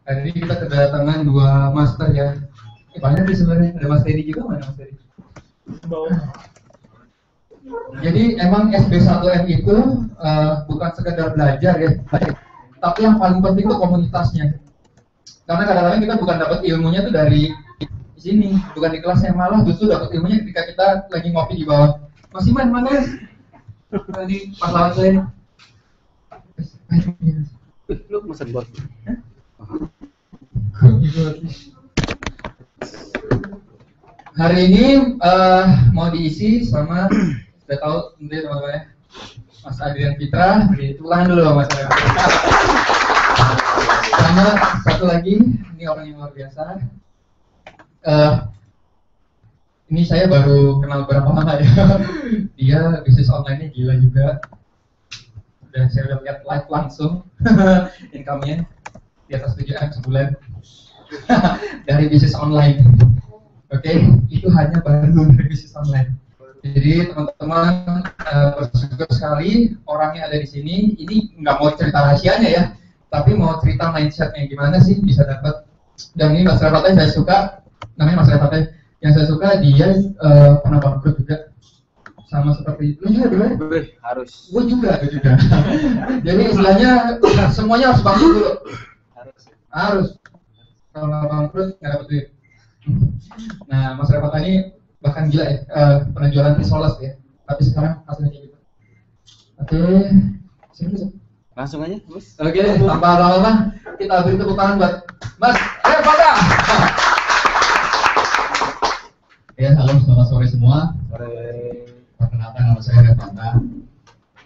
Hari ini kita kedatangan dua master ya. Banyak sih sebenarnya. Ada Mas Teddy juga, mana Mas Teddy? Jadi emang SB1M itu bukan sekedar belajar ya, tapi yang paling penting itu komunitasnya. Karena kadang-kadang kita bukan dapat ilmunya tuh dari di sini, bukan di kelasnya, malah justru dapat ilmunya ketika kita lagi ngopi di bawah. Mas Iman, mana ya? Tadi pahlawan saya. Lu mesen bos. Hari ini mau diisi sama sudah tahu nanti teman-teman ya, Mas Adrian Fitra, beri tepuk tangan dulu Mas Adrian. Sama satu lagi, ini orang yang luar biasa. Ini saya baru kenal berapa lama ya. Dia bisnis online-nya gila juga. Dan saya udah lihat live langsung income-nya di atas 7M sebulan dari bisnis online. Oke, itu hanya baru dari bisnis online. Jadi teman-teman bersyukur sekali orang yang ada di sini. Ini nggak mau cerita rahasianya ya, tapi mau cerita mindsetnya gimana sih bisa dapat. Dan ini Mas Rafatnya saya suka, namanya Mas Rafatnya. Yang saya suka dia pernah bangkrut juga, sama seperti itu. Ya, Harus. Gue juga. Jadi istilahnya semuanya harus bangkrut dulu. Harus. Kalau nggak bangkrut nggak dapat duit. Nah, Mas Rafatnya ini bahkan gila ya, pernah jualan risoles ya, tapi sekarang hasilnya kayak gitu. Oke, sini. Langsung aja, Bos. Oke, tanpa lama-lama kita beri tepuk tangan buat Mas Rafatnya. Ya, halo, selamat sore semua. Perkenalkan, nama saya Rafatnya.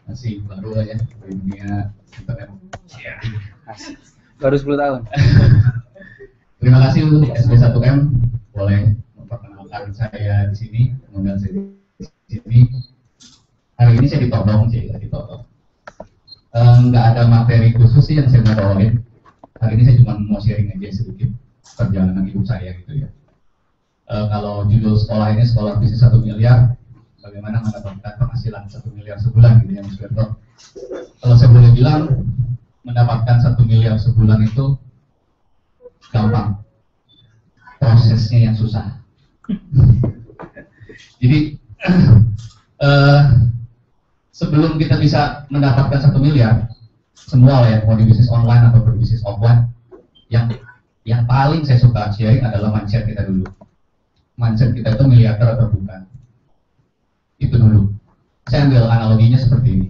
Masih baru lah ya di dunia internet. Baru 10 tahun. Terima kasih untuk SB1M boleh memperkenalkan saya di sini, mengundang saya di sini. Hari ini saya ditodong. Nggak ada materi khusus sih yang saya mau bawain. Hari ini saya cuma mau sharing aja sedikit perjalanan hidup saya gitu ya. Kalau judul sekolah ini sekolah bisnis 1 miliar, bagaimana mendapatkan penghasilan 1 miliar sebulan gitu ya Mas Berto. Kalau saya boleh bilang, mendapatkan 1 miliar sebulan itu gampang, prosesnya yang susah. Jadi sebelum kita bisa mendapatkan 1 miliar, semua ya, mau di bisnis online atau berbisnis offline, yang paling saya suka sharing adalah mindset kita dulu. Mindset kita itu miliarder atau bukan? Itu dulu. Saya ambil analoginya seperti ini.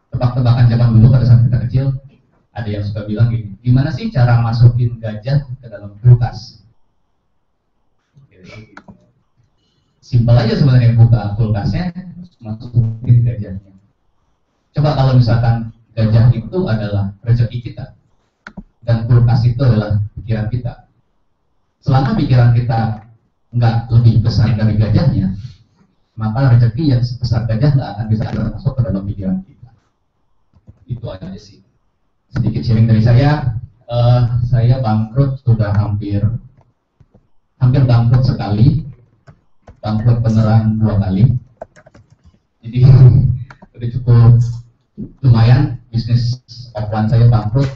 Tebak-tebakan zaman dulu pada saat kita kecil, ada yang suka bilang gini, gimana sih cara masukin gajah ke dalam kulkas? Simpel aja sebenarnya, buka kulkasnya, masukin gajahnya. Coba kalau misalkan gajah itu adalah rezeki kita, dan kulkas itu adalah pikiran kita. Selama pikiran kita nggak lebih besar dari gajahnya, maka rezeki yang sebesar gajah nggak akan bisa masuk ke dalam pikiran kita. Itu aja sih. Sedikit sharing dari saya bangkrut sudah hampir bangkrut sekali, bangkrut beneran 2 kali. Jadi udah cukup lumayan bisnis offline saya bangkrut.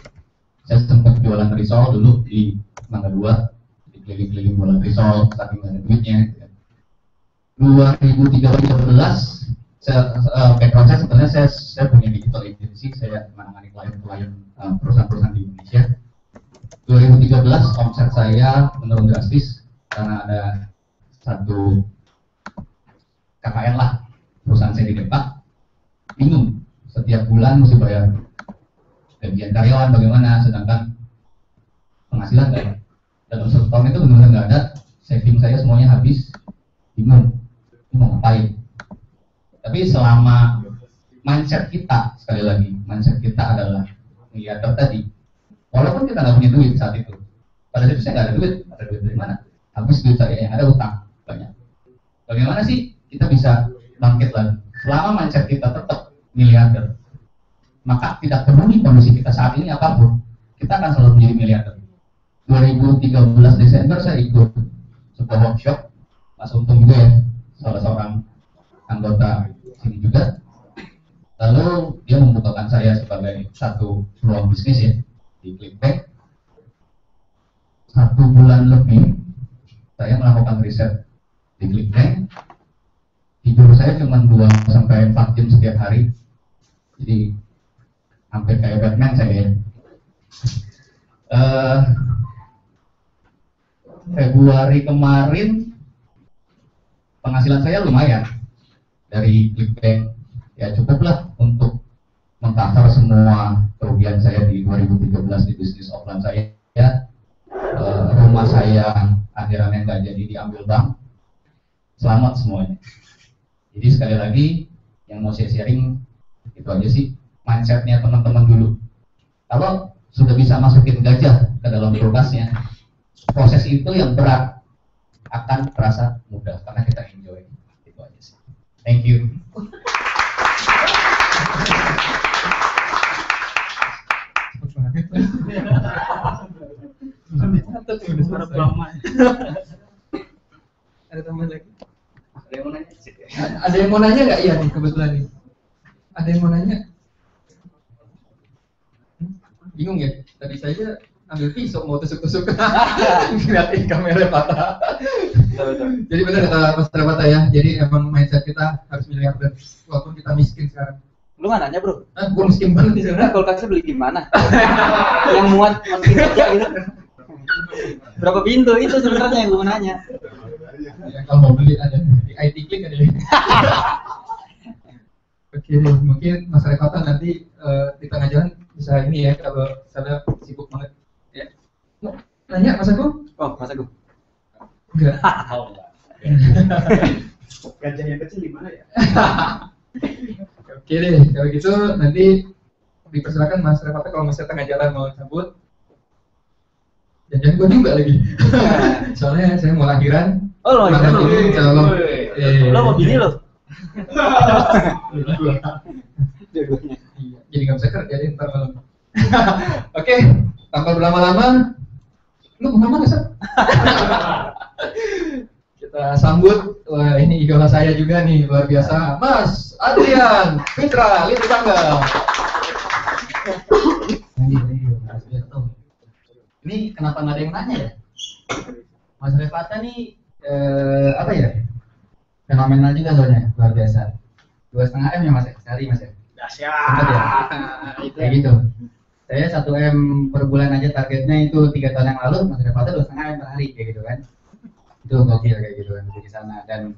Saya sempat jualan risol dulu di Mangga 2, keliling-keliling jualan risol, saking nggak ada duitnya. 2013 background saya sebenarnya saya punya digital agency, saya menangani klien-klien perusahaan-perusahaan di Indonesia. 2013 omset saya menurun drastis karena ada satu KKN lah, perusahaan saya didepak. Bingung, setiap bulan mesti bayar gajian karyawan bagaimana, sedangkan penghasilan nggak ada. Dalam 1 tahun itu benar-benar nggak ada, saving saya semuanya habis. Bingung, ini mau ngapain? Tapi selama mindset kita, sekali lagi, mindset kita adalah miliarder tadi. Walaupun kita nggak punya duit saat itu, pada saat itu saya nggak ada duit dari mana? Habis duit saya, yang ada utang banyak. Bagaimana sih kita bisa bangkit lagi? Selama mindset kita tetap miliarder, maka tidak peduli kondisi kita saat ini apapun, kita akan selalu menjadi miliarder. 2013 Desember saya ikut sebuah workshop, Mas Untung juga ya, salah seorang anggota sini juga. Lalu dia membukakan saya sebagai satu peluang bisnis ya. di ClickBank. 1 bulan lebih saya melakukan riset di ClickBank. Tidur saya cuma 2 sampai 4 jam setiap hari. Jadi hampir kayak Batman saya ya. Februari kemarin penghasilan saya lumayan dari ClickBank, ya cukuplah untuk mengcover semua kerugian saya di 2013 di bisnis offline saya. Rumah saya akhirnya nggak jadi diambil bank. Selamat semuanya. Jadi sekali lagi yang mau saya sharing itu aja sih, mindsetnya teman-teman dulu. Kalau sudah bisa masukin gajah ke dalam kulkasnya, proses itu yang berat akan terasa mudah karena kita enjoy. Itu aja sih. Thank you. Ada tambahan lagi? Ada yang mau nanya? Ada yang mau nanya nggak? Iya nih kebetulan nih. Ada yang mau nanya? Bingung ya? Tadi saya ambil pisau mau tusuk-tusuk. Ngeliatin kamera patah. Betul. Jadi benar kata Mas Trapata ya. Jadi emang mindset kita harus miliarder walaupun kita miskin sekarang. Lu nggak nanya bro? Gue miskin banget nih Sebenarnya sebenarnya. kulkasnya beli di mana? Yang muat masukin aja gitu. Berapa pintu itu sebenarnya yang gue mau nanya. Ya, kalau mau beli ada di IT Click ada ya. Oke, mungkin Mas Revata nanti di tengah jalan bisa ini ya kalau saya sibuk banget. Ya. Nanya Mas Agung? Oh, Mas Agung. Enggak. Gajah yang kecil di mana ya? Oke deh, kalau gitu nanti dipersilakan Mas Revata kalau misalnya tengah jalan mau cabut. Jangan gue juga lagi. Soalnya saya mau lahiran. Oh, lo Malam lahiran ini, lo. insya Allah. Lo mau bini lo? Dua-duanya. Iya, jadi nggak bisa kerja deh ntar malam. Oke, tanpa berlama-lama, lu kemana Sat? Kita sambut, wah ini idola saya juga nih, luar biasa, Mas Adrian Fitra Lini Tangga. Ini kenapa nggak ada yang nanya ya? Mas Revata nih apa ya? Fenomenal juga soalnya, luar biasa. 2,5 M ya Mas, sehari Mas ya? Sempat ya? Kayak gitu. Saya 1 M per bulan aja targetnya itu 3 tahun yang lalu, Mas Revata 2,5 M per hari kayak gitu kan? Itu gokil kayak gitu kan di sana. Dan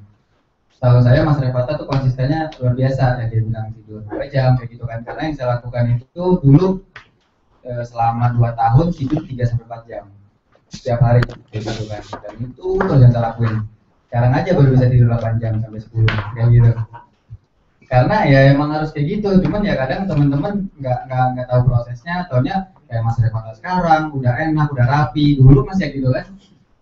setahu saya Mas Revata tuh konsistennya luar biasa, ya dia bilang tidur berapa jam kayak gitu kan? Karena yang saya lakukan itu dulu selama 2 tahun tidur 3-4 jam setiap hari kayak gitu kan, dan itu terus yang saya lakuin. Sekarang aja baru bisa tidur 8 jam sampai 10 kayak gitu. Karena ya emang harus kayak gitu, cuman ya kadang teman-teman nggak tahu prosesnya, taunya kayak Mas Revata sekarang udah enak, udah rapi. Dulu masih kayak gitu kan,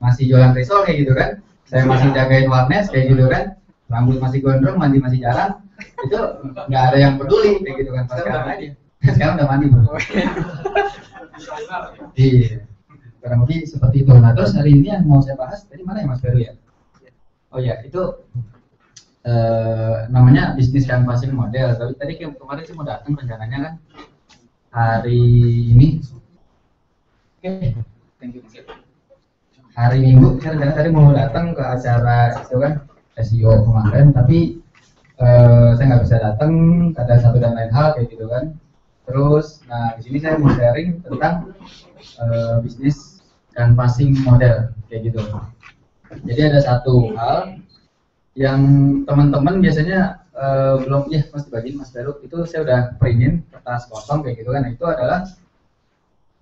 masih jualan risol kayak gitu kan, saya masih jagain warnet kayak gitu kan, rambut masih gondrong, mandi masih jarang, itu nggak ada yang peduli kayak gitu kan. Pas sekarang aja, sekarang udah mandi bro. Iya, kurang lebih seperti itu. Nah terus hari ini yang mau saya bahas tadi mana ya Mas Peru ya? Oh ya itu namanya bisnis canvassing model. Tapi tadi kemarin sih mau datang rencananya kan hari ini. Oke, thank you. Hari Minggu saya rencana tadi mau datang ke acara itu kan SEO kemarin, tapi saya nggak bisa datang, ada satu dan lain hal kayak gitu kan. Terus, nah di sini saya mau sharing tentang bisnis canvassing model kayak gitu. Jadi ada satu hal yang teman-teman biasanya belum, ya Mas dibagiin Mas Baru, itu saya udah printin kertas kosong kayak gitu kan. Nah, itu adalah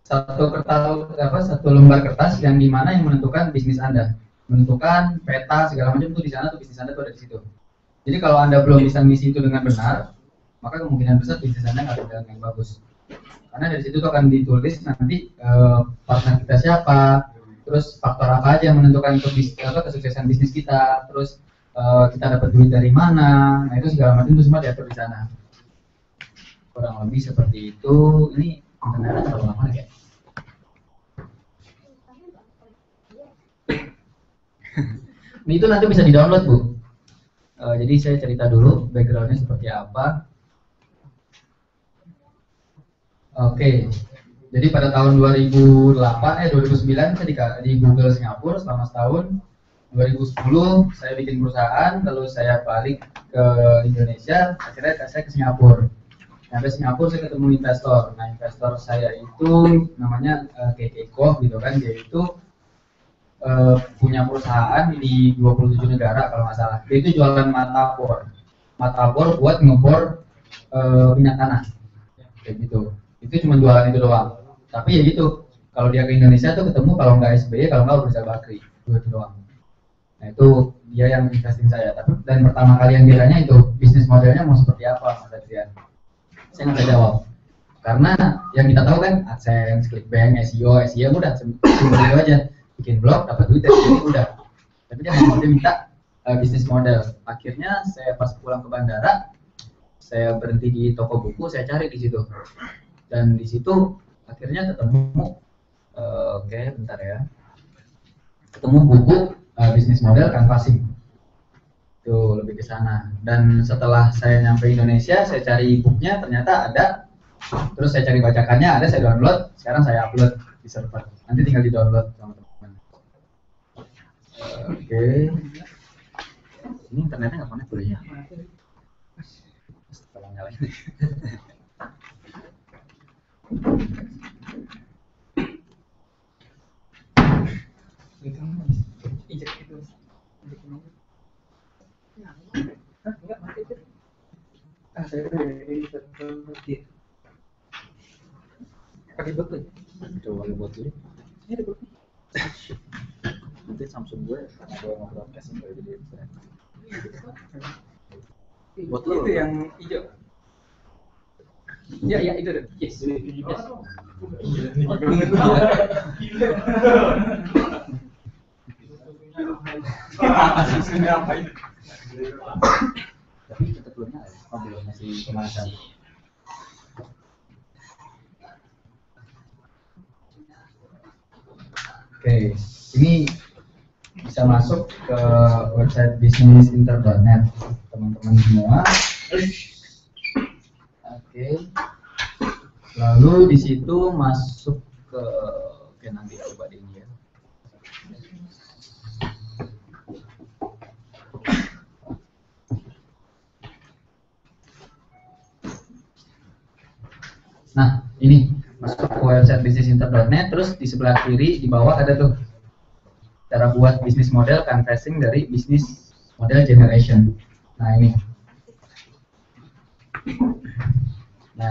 satu lembar kertas yang dimana yang menentukan bisnis Anda, menentukan peta segala macam itu di sana tuh, bisnis Anda tuh ada di situ. Jadi kalau Anda belum bisa ngisi itu dengan benar, maka kemungkinan besar bisnis Anda nggak berjalan dengan bagus. Karena dari situ tuh akan ditulis nanti partner kita siapa, terus faktor apa aja yang menentukan kesuksesan bisnis kita, terus kita dapat duit dari mana, nah itu segala macam itu semua diatur di sana. Kurang lebih seperti itu. Ini internet terlalu lama ya? Ini itu nanti bisa di-download Bu. Jadi saya cerita dulu backgroundnya seperti apa. Oke. Jadi pada tahun 2009 saya di Google Singapura selama setahun. 2010 saya bikin perusahaan, lalu saya balik ke Indonesia, akhirnya saya ke Singapura. Sampai Singapura saya ketemu investor. Nah, investor saya itu namanya Keiko gitu kan, dia itu punya perusahaan di 27 negara kalau nggak salah. Dia itu jualan mata bor buat ngebor minyak tanah, kayak gitu. Itu cuma jualan itu doang. Tapi ya gitu, kalau dia ke Indonesia tuh ketemu kalau nggak SBY, kalau nggak Rizal Bakri, itu doang. Nah itu dia yang investing saya. Tapi dan pertama kali yang ditanya itu bisnis modelnya mau seperti apa, Mas Adrian? Saya nggak bisa jawab karena yang kita tahu kan AdSense, ClickBank, SEO udah simpel itu aja, bikin blog dapat duit dari sini udah. Tapi dia minta bisnis model. Akhirnya saya pas pulang ke bandara, saya berhenti di toko buku, saya cari di situ dan di situ akhirnya ketemu bentar ya, ketemu buku bisnis model canvassing itu lebih ke sana. Dan setelah saya nyampe Indonesia, saya cari e-booknya, ternyata ada, terus saya cari bacakannya ada, saya download, sekarang saya upload di server, nanti tinggal di download sama teman-teman. Oke. Ini internetnya nggak connect boleh ya? Tolong nyalain. Pakai bot tuh. Coba lu buat dulu. Ini ada bot. Nanti Samsung gue nge-broadcast dari video Bot lu itu yang hijau. Ya itu deh. Yes. tapi tetap belum nyala. Oh belum, masih pemanasan. Oke, ini bisa masuk ke website businessinter.net teman-teman semua. Oke. Lalu di situ masuk ke nanti coba di ini ya. Nah, ini masuk ke website businessinter.net, terus di sebelah kiri di bawah ada tuh cara buat bisnis model canvassing dari bisnis model generation. Nah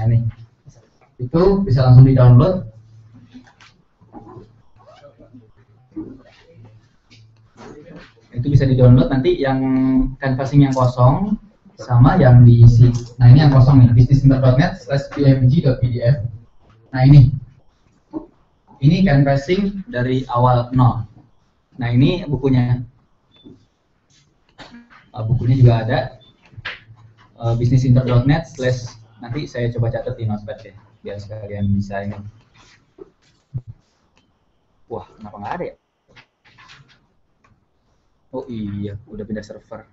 ini itu bisa langsung di download. Itu bisa di download, nanti yang canvassing yang kosong sama yang diisi. Nah ini yang kosong nih, businessinter.net/pmg.pdf. Nah ini canvassing dari awal nol. Nah ini bukunya, bukunya juga ada, businessinter.net/ nanti saya coba catat di notepad ya, biar sekalian bisa ini. Wah, kenapa nggak ada ya? Oh iya, udah pindah server.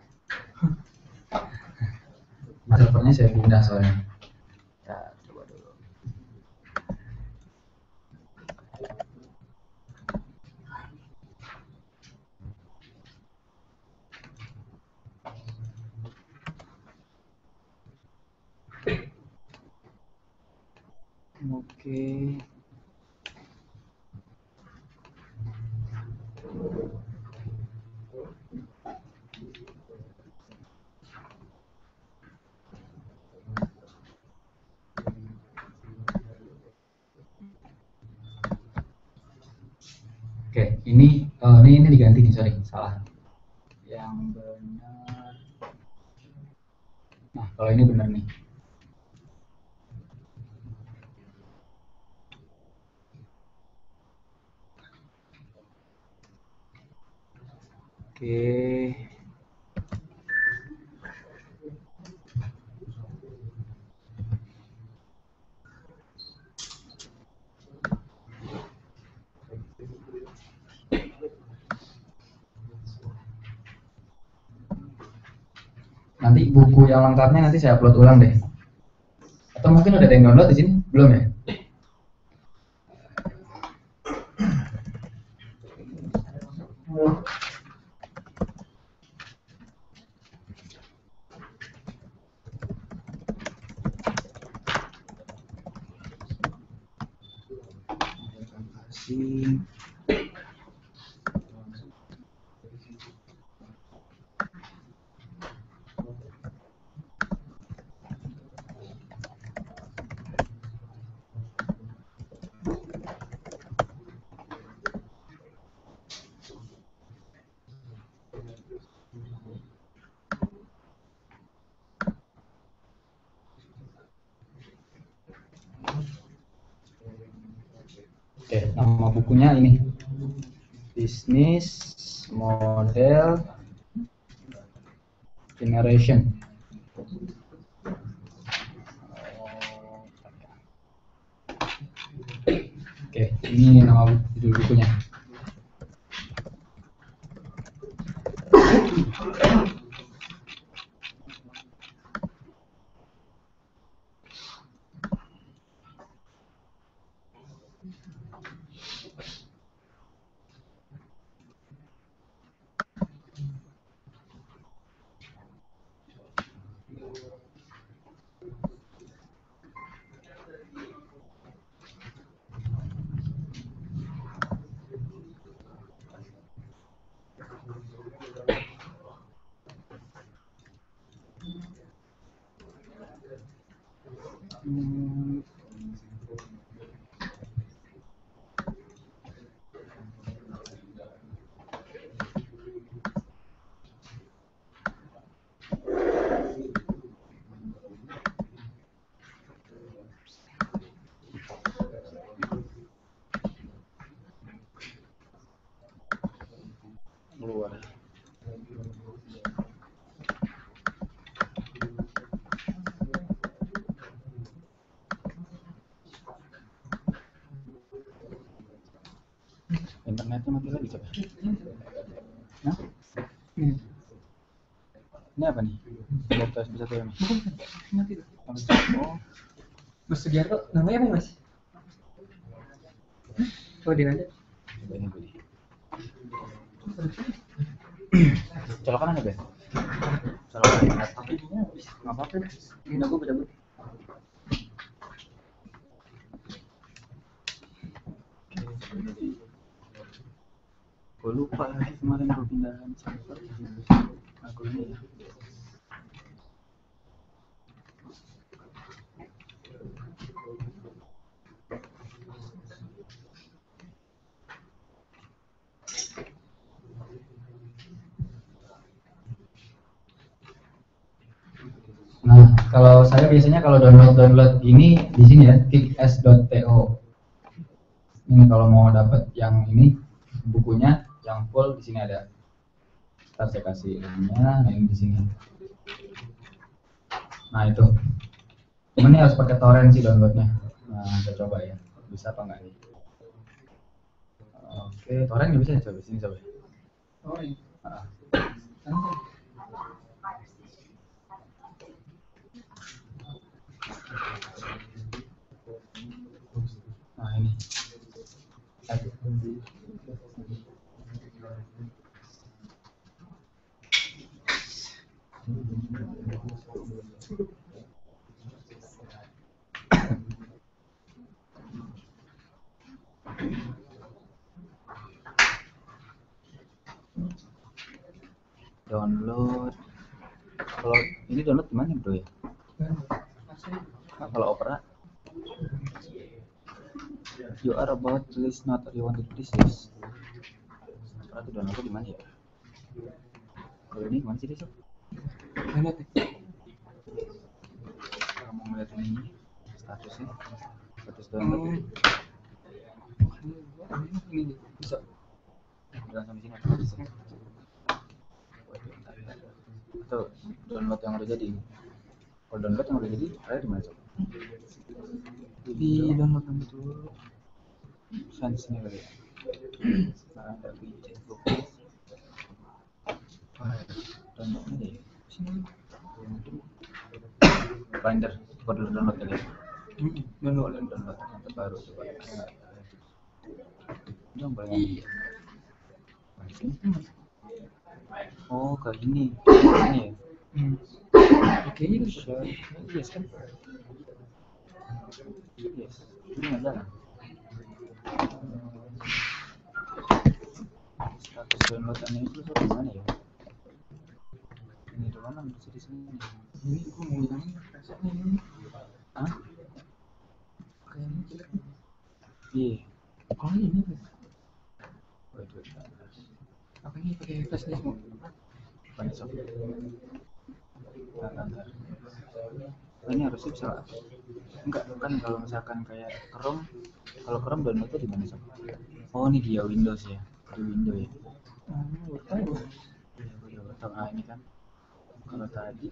Servernya saya pindah soalnya. Nah, coba dulu. Oke. Oke, ini diganti nih, sorry, salah. Yang benar. Nah, kalau ini benar nih. Oke. Nanti buku yang lengkapnya nanti saya upload ulang deh. Atau mungkin udah ada yang download di sini? Belum ya? Closing. Oke, nama bukunya ini. Business Model Generation. Oke, ini nama judul bukunya. Keluar. Internetnya mati lagi coba. Nah, ini apa nih? Laptop bisa tuh ya? Mati tuh. Oh, Mas Sugiarto, namanya apa Mas? Oh, dia aja. ini beli. Colokan ada Ben? Colokan ada. Nggak apa-apa deh. Ini aku beda. Gue lupa lagi kemarin gue pindahan server. Aku ini ya. Nah, kalau saya biasanya kalau download ini di sini ya, kickS.to. Ini kalau mau dapat yang ini bukunya yang full di sini ada. Ntar saya kasih linknya, nah ini di sini. Nah itu. Ini harus pakai torrent sih downloadnya. Nah, saya coba ya, bisa apa enggak nih? Oke, torrent nggak bisa ya, coba sini coba. Oh, ini. Nah. Nah ini. Download. Kalau ini download gimana bro ya? Nah, kalau Opera you are about to list not you want to this is Opera itu download di mana ya? Kalau ini gimana sih dia? Download ya. Kalau mau ngeliat ini statusnya, status download Ini bisa. bilang sampai sini apa bisa? Atau download yang udah jadi? Kalau download yang udah jadi, ada di mana coba? Di download dulu. Sense-nya kali ya. Nah, ada widget book. Download aja ya. Finder, coba dulu download kali ya. Download yang terbaru coba. Dong boleh. Oh, kayak gini. Ini ya. Oke, ini Share. Yes kan? Yes. Ini nggak jalan. status downloadannya itu di mana ya? Ini doang bisa di sini. Ini gue mau ngilangin presetnya ini. Hah? Kayaknya jelek. Iya. Oh ini. Wait. Apa ini pakai flash disk mau? Banyak soft. Bentar. Oh, ini harusnya bisa. Enggak, kan kalau misalkan kayak Chrome, kalau Chrome downloadnya di mana sob? Oh, ini dia Windows ya. Di Windows ya. Baru tahu. Iya, gue udah tahu. Nah, ini kan. Kalau tadi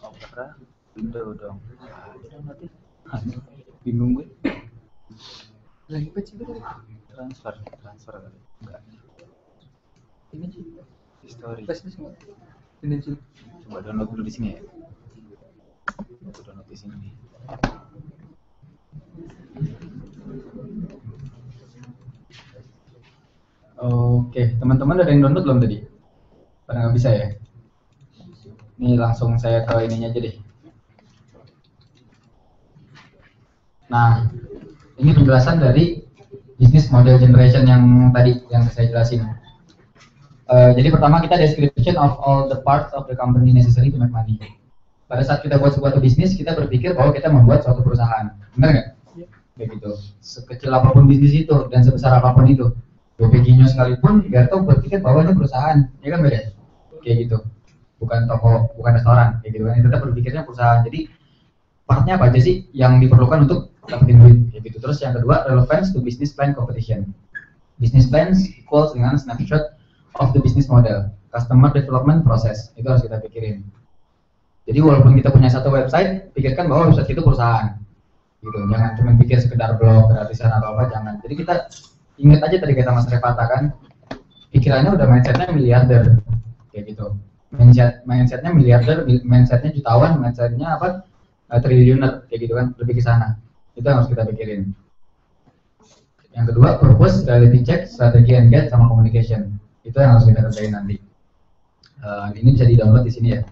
Opera Windows dong. Downloadnya. Bingung gue. Lagi patch itu tadi. Transfer kali. Enggak. Ini sih. History. Flash disk nggak? Ini sih. Coba download dulu di sini ya. Aku download di sini nih. Oke, teman-teman ada yang download belum tadi? Pada nggak bisa ya? Ini langsung saya ke ininya aja deh. Nah, ini penjelasan dari business model generation yang tadi yang saya jelasin. Jadi pertama kita description of all the parts of the company necessary to make money. Pada saat kita buat sebuah bisnis, kita berpikir bahwa kita membuat suatu perusahaan, benar nggak? Kayak gitu. Sekecil apapun bisnis itu dan sebesar apapun itu, BPG-nya sekalipun, Garto berpikir bahwa ini perusahaan, ya kan beda? Kayak gitu. Bukan toko, bukan restoran, kayak gitu kan. Tetap berpikirnya perusahaan. Jadi partnya apa aja sih yang diperlukan untuk dapetin duit, kayak gitu. Terus yang kedua, relevance to business plan competition. Business plans equals dengan snapshot of the business model, customer development process. Itu harus kita pikirin. Jadi walaupun kita punya satu website, pikirkan bahwa website itu perusahaan, gitu. Jangan cuma pikir sekedar blog gratisan atau apa, jangan. Jadi kita ingat aja tadi kata Mas Revata kan, pikirannya udah mindsetnya miliarder, kayak gitu. Mindsetnya miliarder, mindsetnya jutawan, mindsetnya apa? Triliuner, kayak gitu kan, lebih ke sana. Itu yang harus kita pikirin. Yang kedua, purpose, reality check, strategi engage, sama communication. Itu yang harus kita kerjain nanti. Ini bisa di-download di sini ya.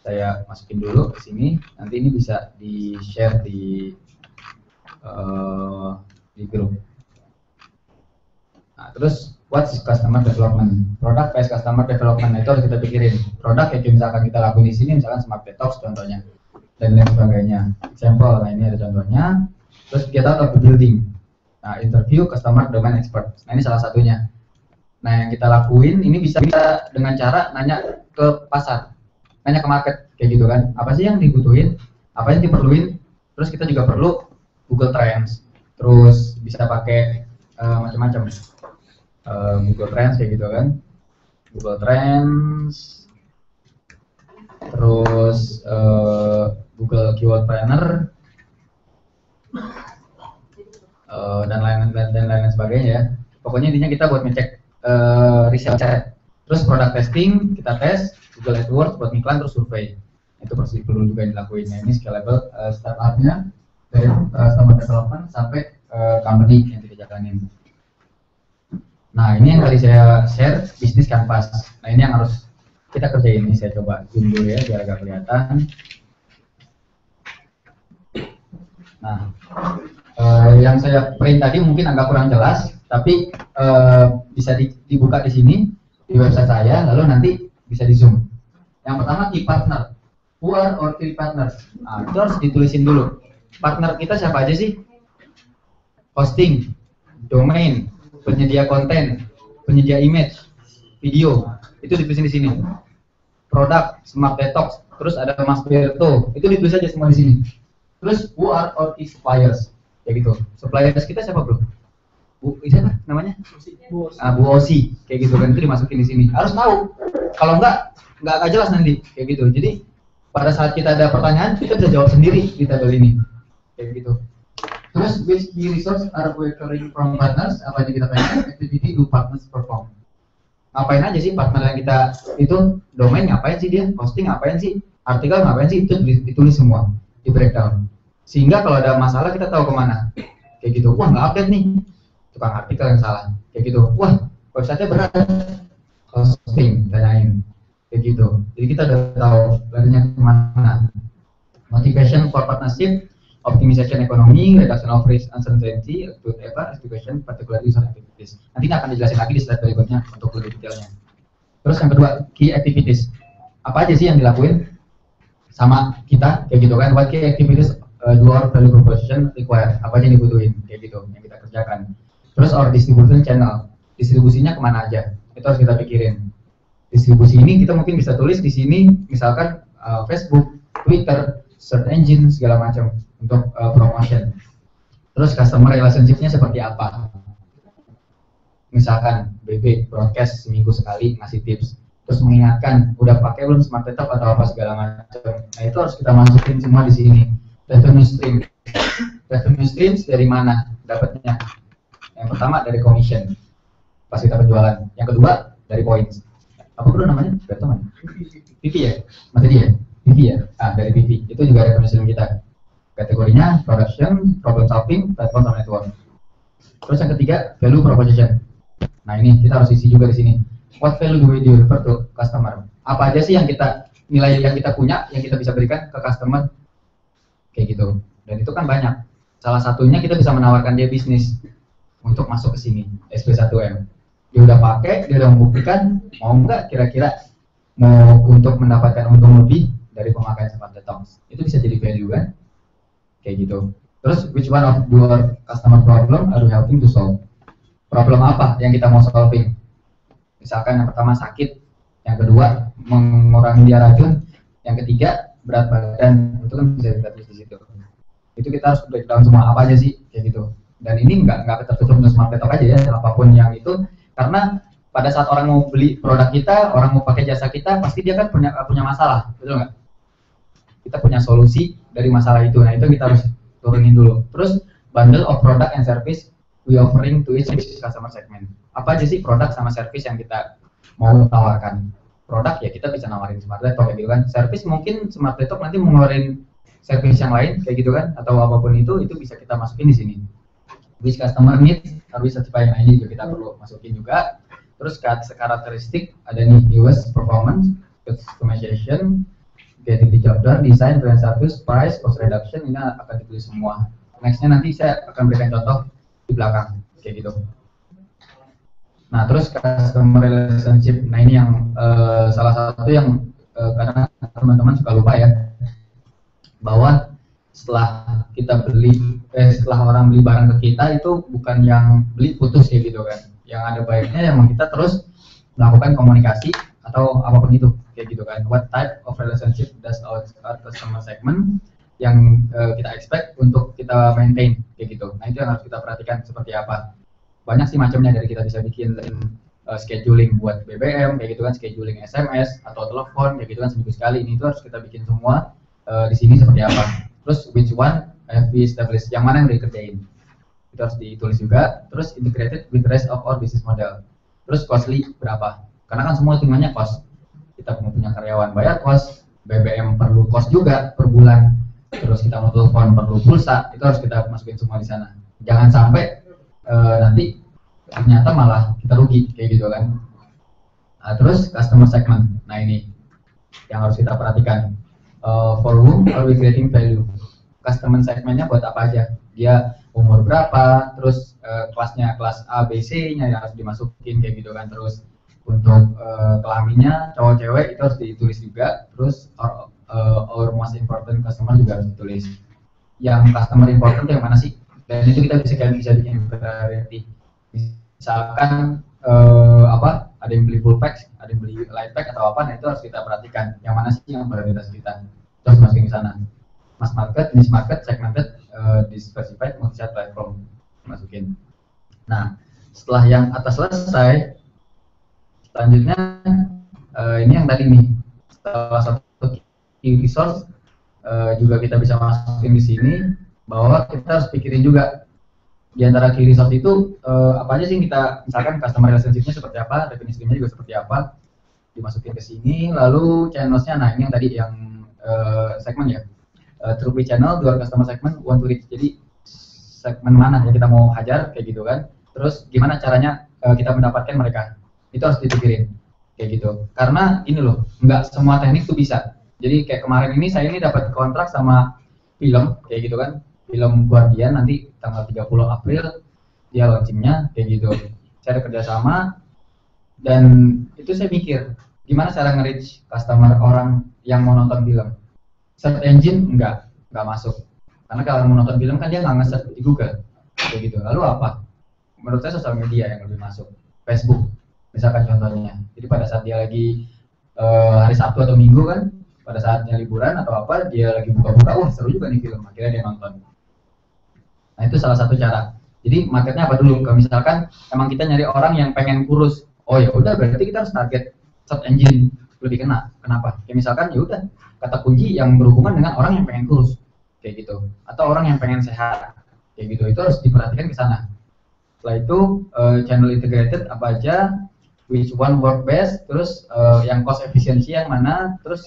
Saya masukin dulu ke sini. Nanti ini bisa di-share di grup. Nah, terus what's customer development? Product based customer development itu harus kita pikirin. Produk yang misalkan kita lakuin di sini, misalkan Smart Detox contohnya, dan lain sebagainya. Example, nah ini ada contohnya. Terus get out of the building. Nah, interview customer domain expert. Nah, ini salah satunya. Nah, yang kita lakuin ini bisa dengan cara nanya ke pasar, nanya ke market, kayak gitu kan. Apa sih yang dibutuhin? Apa yang diperluin? Terus kita juga perlu Google Trends. Terus bisa pakai macam-macam. Google Trends kayak gitu kan. Google Trends. Terus Google Keyword Planner. Dan lain sebagainya ya. Pokoknya intinya kita buat ngecek research, terus product testing kita tes, Google AdWords buat iklan, terus survei. Itu pasti perlu juga dilakuin. Nah, ini scalable startupnya dari customer development sampai company yang kita jalanin. Nah, ini yang tadi saya share business canvas. Nah, ini yang harus kita kerjain. Ini saya coba zoom dulu ya biar agak kelihatan. Nah, yang saya print tadi mungkin agak kurang jelas, tapi bisa dibuka di sini di website saya, lalu nanti bisa di zoom. Yang pertama key partner, who are our key partners? Nah, itu harus ditulisin dulu. Partner kita siapa aja sih? Hosting, domain, penyedia konten, penyedia image, video, itu ditulisin di sini. Produk, Smart Detox, terus ada Mas Berto, itu ditulis aja semua di sini. Terus who are our key suppliers? Ya gitu. Suppliers kita siapa bro? Siapa namanya? Bu Osi, kayak gitu kan, itu dimasukin di sini. Harus tahu. Kalau enggak jelas nanti, kayak gitu. Jadi pada saat kita ada pertanyaan, kita bisa jawab sendiri di tabel ini, kayak gitu. Terus which key resource are we acquiring from partners? Apa yang kita pengen? Activity do partners perform? Ngapain aja sih partner yang kita itu? Domain ngapain sih dia? Hosting ngapain sih? Artikel ngapain sih? Itu ditulis semua, di breakdown. Sehingga kalau ada masalah kita tahu kemana. Kayak gitu. Wah, nggak update nih. Tukang artikel yang salah, kayak gitu. Wah, website-nya berat, hosting, tanyain, kayak gitu. Jadi kita udah tahu larinya kemana. Motivation for partnership, optimization ekonomi, reduction of risk uncertainty, education, particular user activities. Nanti akan dijelasin lagi di slide berikutnya untuk lebih detailnya. Terus yang kedua, key activities. Apa aja sih yang dilakuin sama kita kayak gitu kan? What key activities do our value proposition require? Apa aja yang dibutuhin kayak gitu yang kita kerjakan. Terus our distribution channel, distribusinya kemana aja? Itu harus kita pikirin. Distribusi ini kita mungkin bisa tulis di sini, misalkan Facebook, Twitter, search engine segala macam untuk promotion. Terus customer relationship-nya seperti apa? Misalkan BB broadcast seminggu sekali ngasih tips, terus mengingatkan udah pakai belum smart tetap atau apa segala macam. Nah itu harus kita masukin semua di sini. Revenue stream, revenue streams dari mana dapatnya? Yang pertama dari commission pas kita penjualan. Yang kedua dari points. Apa dulu namanya? Gak tahu. PV ya, masih dia. PV ya. Dari PV itu juga revenue stream kita. Kategorinya production, problem solving, platform sama network. Terus yang ketiga value proposition. Nah ini kita harus isi juga di sini. What value do we deliver to customer? Apa aja sih yang kita nilai yang kita punya yang kita bisa berikan ke customer? Kayak gitu. Dan itu kan banyak. Salah satunya kita bisa menawarkan dia bisnis untuk masuk ke sini SP1M. Dia udah pakai, dia udah membuktikan mau nggak kira-kira mau untuk mendapatkan untung lebih dari pemakaian smart detox. Itu bisa jadi value kan? Kayak gitu. Terus which one of your customer problem are you helping to solve? Problem apa yang kita mau solving? Misalkan yang pertama sakit, yang kedua mengurangi dia racun, yang ketiga berat badan, itu kan bisa kita tulis di situ. Itu kita harus breakdown semua apa aja sih kayak gitu. Dan ini nggak tertutup untuk smart detox aja ya, apapun yang itu, karena pada saat orang mau beli produk kita, orang mau pakai jasa kita, pasti dia kan punya masalah, betul nggak? Kita punya solusi dari masalah itu. Nah itu kita harus turunin dulu. Terus bundle of product and service we offering to each customer segment. Apa aja sih produk sama service yang kita mau tawarkan? Produk ya kita bisa nawarin smart detox kayak gitu kan. Service mungkin smart detox nanti mau ngeluarin service yang lain kayak gitu kan, atau apapun itu bisa kita masukin di sini. Which customer needs harus certify, yang ini juga kita perlu masukin juga. Terus karakteristik ada nih US performance, customization, getting the job done, design, brand service, price, cost reduction, ini akan ditulis semua. Nextnya nanti saya akan berikan contoh di belakang kayak gitu. Nah terus customer relationship, nah ini yang salah satu yang karena teman-teman suka lupa ya, bahwa setelah kita setelah orang beli barang ke kita itu bukan yang beli putus kayak gitu kan. Yang ada baiknya yang kita terus melakukan komunikasi atau apapun itu kayak gitu kan. What type of relationship does our customer segment yang kita expect untuk kita maintain kayak gitu. Nah itu yang harus kita perhatikan seperti apa. Banyak sih macamnya, dari kita bisa bikin scheduling buat BBM kayak gitu kan, scheduling SMS atau telepon kayak gitu kan seminggu sekali. Ini itu harus kita bikin semua di sini seperti apa. Terus which one have we established, yang mana yang udah dikerjain itu harus ditulis juga. Terus integrated with the rest of our business model. Terus costly berapa, karena kan semua hitungannya cost. Kita punya karyawan bayar cost, BBM perlu cost juga per bulan, terus kita mau telepon perlu pulsa, itu harus kita masukin semua di sana. Jangan sampai nanti ternyata malah kita rugi kayak gitu kan. Nah, terus customer segment, nah ini yang harus kita perhatikan. For whom are we creating value? Customer segmentnya buat apa aja? Dia umur berapa? Terus kelasnya kelas A, B, C-nya yang harus dimasukin kayak gitu kan. Terus untuk kelaminnya cowok cewek itu harus ditulis juga. Terus our most important customer juga harus ditulis. Yang customer important yang mana sih? Dan itu kita bisa bikin variety. Misalkan ada yang beli full pack, ada yang beli light pack atau apa, nah itu harus kita perhatikan yang mana sih yang prioritas kita, terus masukin ke sana. Mass market, niche market, segmented, diversified, multi-chat platform masukin. Nah setelah yang atas selesai, selanjutnya ini yang tadi nih, salah satu key resource juga kita bisa masukin di sini, bahwa kita harus pikirin juga di antara key resource itu apa aja sih kita, misalkan customer relationship-nya seperti apa, revenue stream-nya juga seperti apa, dimasukin ke sini. Lalu channels-nya, nah ini yang tadi yang segmen ya, through which channel do our customer segment want to reach, jadi segmen mana yang kita mau hajar kayak gitu kan. Terus gimana caranya kita mendapatkan mereka, itu harus dipikirin kayak gitu. Karena ini loh, nggak semua teknik tuh bisa. Jadi kayak kemarin ini saya ini dapat kontrak sama film kayak gitu kan, film Guardian nanti tanggal 30 April dia launchingnya kayak gitu. Saya ada kerjasama dan itu saya mikir gimana cara nge-reach customer orang yang mau nonton film. Search engine nggak masuk karena kalau mau nonton film kan dia nggak nge-search di Google kayak gitu. Lalu apa? Menurut saya sosial media yang lebih masuk. Facebook misalkan contohnya. Jadi pada saat dia lagi hari Sabtu atau Minggu kan, pada saatnya liburan atau apa, dia lagi buka-buka, wah seru juga nih film, akhirnya dia nonton. Nah itu salah satu cara. Jadi marketnya apa dulu? Kalau misalkan emang kita nyari orang yang pengen kurus, oh ya udah berarti kita harus target search engine lebih kena. Kenapa? Kayak misalkan ya udah kata kunci yang berhubungan dengan orang yang pengen kurus kayak gitu, atau orang yang pengen sehat kayak gitu. Itu harus diperhatikan ke sana. Setelah itu channel integrated apa aja, which one work best, terus yang cost efficiency yang mana, terus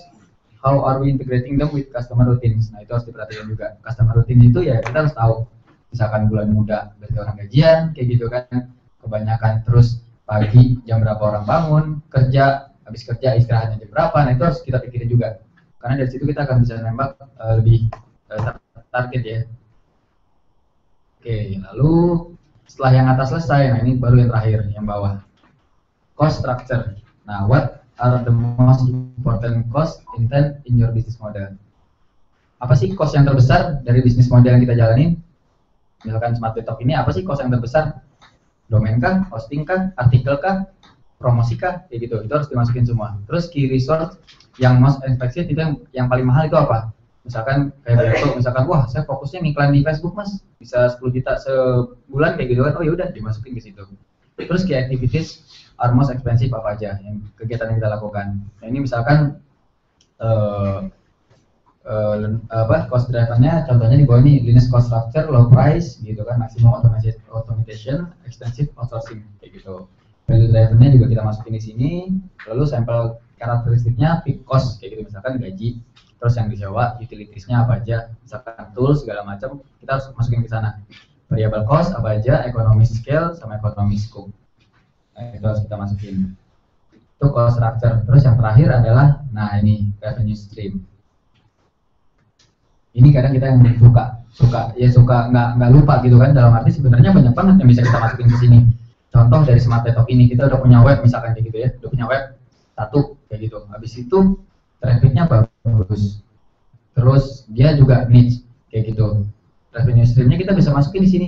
how are we integrating them with customer routines. Nah itu harus diperhatikan juga. Customer routine itu ya kita harus tahu. Misalkan bulan muda berarti orang gajian kayak gitu kan, kebanyakan. Terus pagi jam berapa orang bangun, kerja, habis kerja istirahatnya jam berapa. Nah itu harus kita pikirin juga. Karena dari situ kita akan bisa nembak lebih target ya. Oke, lalu setelah yang atas selesai, nah ini baru yang terakhir, yang bawah. Cost structure. Nah, what are the most important cost intent in your business model? Apa sih cost yang terbesar dari bisnis model yang kita jalanin? Misalkan Smart Laptop ini, apa sih cost yang terbesar? Domain kah? Hosting kah? Artikel kah? Promosi kah? Kayak gitu, itu harus dimasukin semua. Terus key resource yang most expensive itu yang paling mahal itu apa? Misalkan kayak Beto, misalkan wah saya fokusnya ngiklan di Facebook mas, bisa 10 juta sebulan kayak gitu kan, oh ya udah dimasukin ke situ. Terus key activities are most expensive apa aja yang kegiatan yang kita lakukan. Nah ini misalkan cost drivernya contohnya di bawah ini, leanest cost structure, low price gitu kan, maximum automation, extensive outsourcing kayak gitu. Value drivernya juga kita masukin di sini. Lalu sampel karakteristiknya fixed cost kayak gitu, misalkan gaji. Terus yang disewa, utilitiesnya apa aja, misalkan tools segala macam, kita harus masukin ke sana. Variable cost apa aja, economy scale sama economy scope. Nah, itu harus kita masukin. Itu cost structure. Terus yang terakhir adalah, nah ini revenue stream. Ini kadang kita yang suka nggak lupa gitu kan, dalam arti sebenarnya banyak banget yang bisa kita masukin ke sini. Contoh dari Smart Laptop ini, kita udah punya web misalkan kayak gitu ya, udah punya web satu kayak gitu. Habis itu trafficnya bagus, terus dia juga niche kayak gitu. Revenue streamnya kita bisa masukin di sini.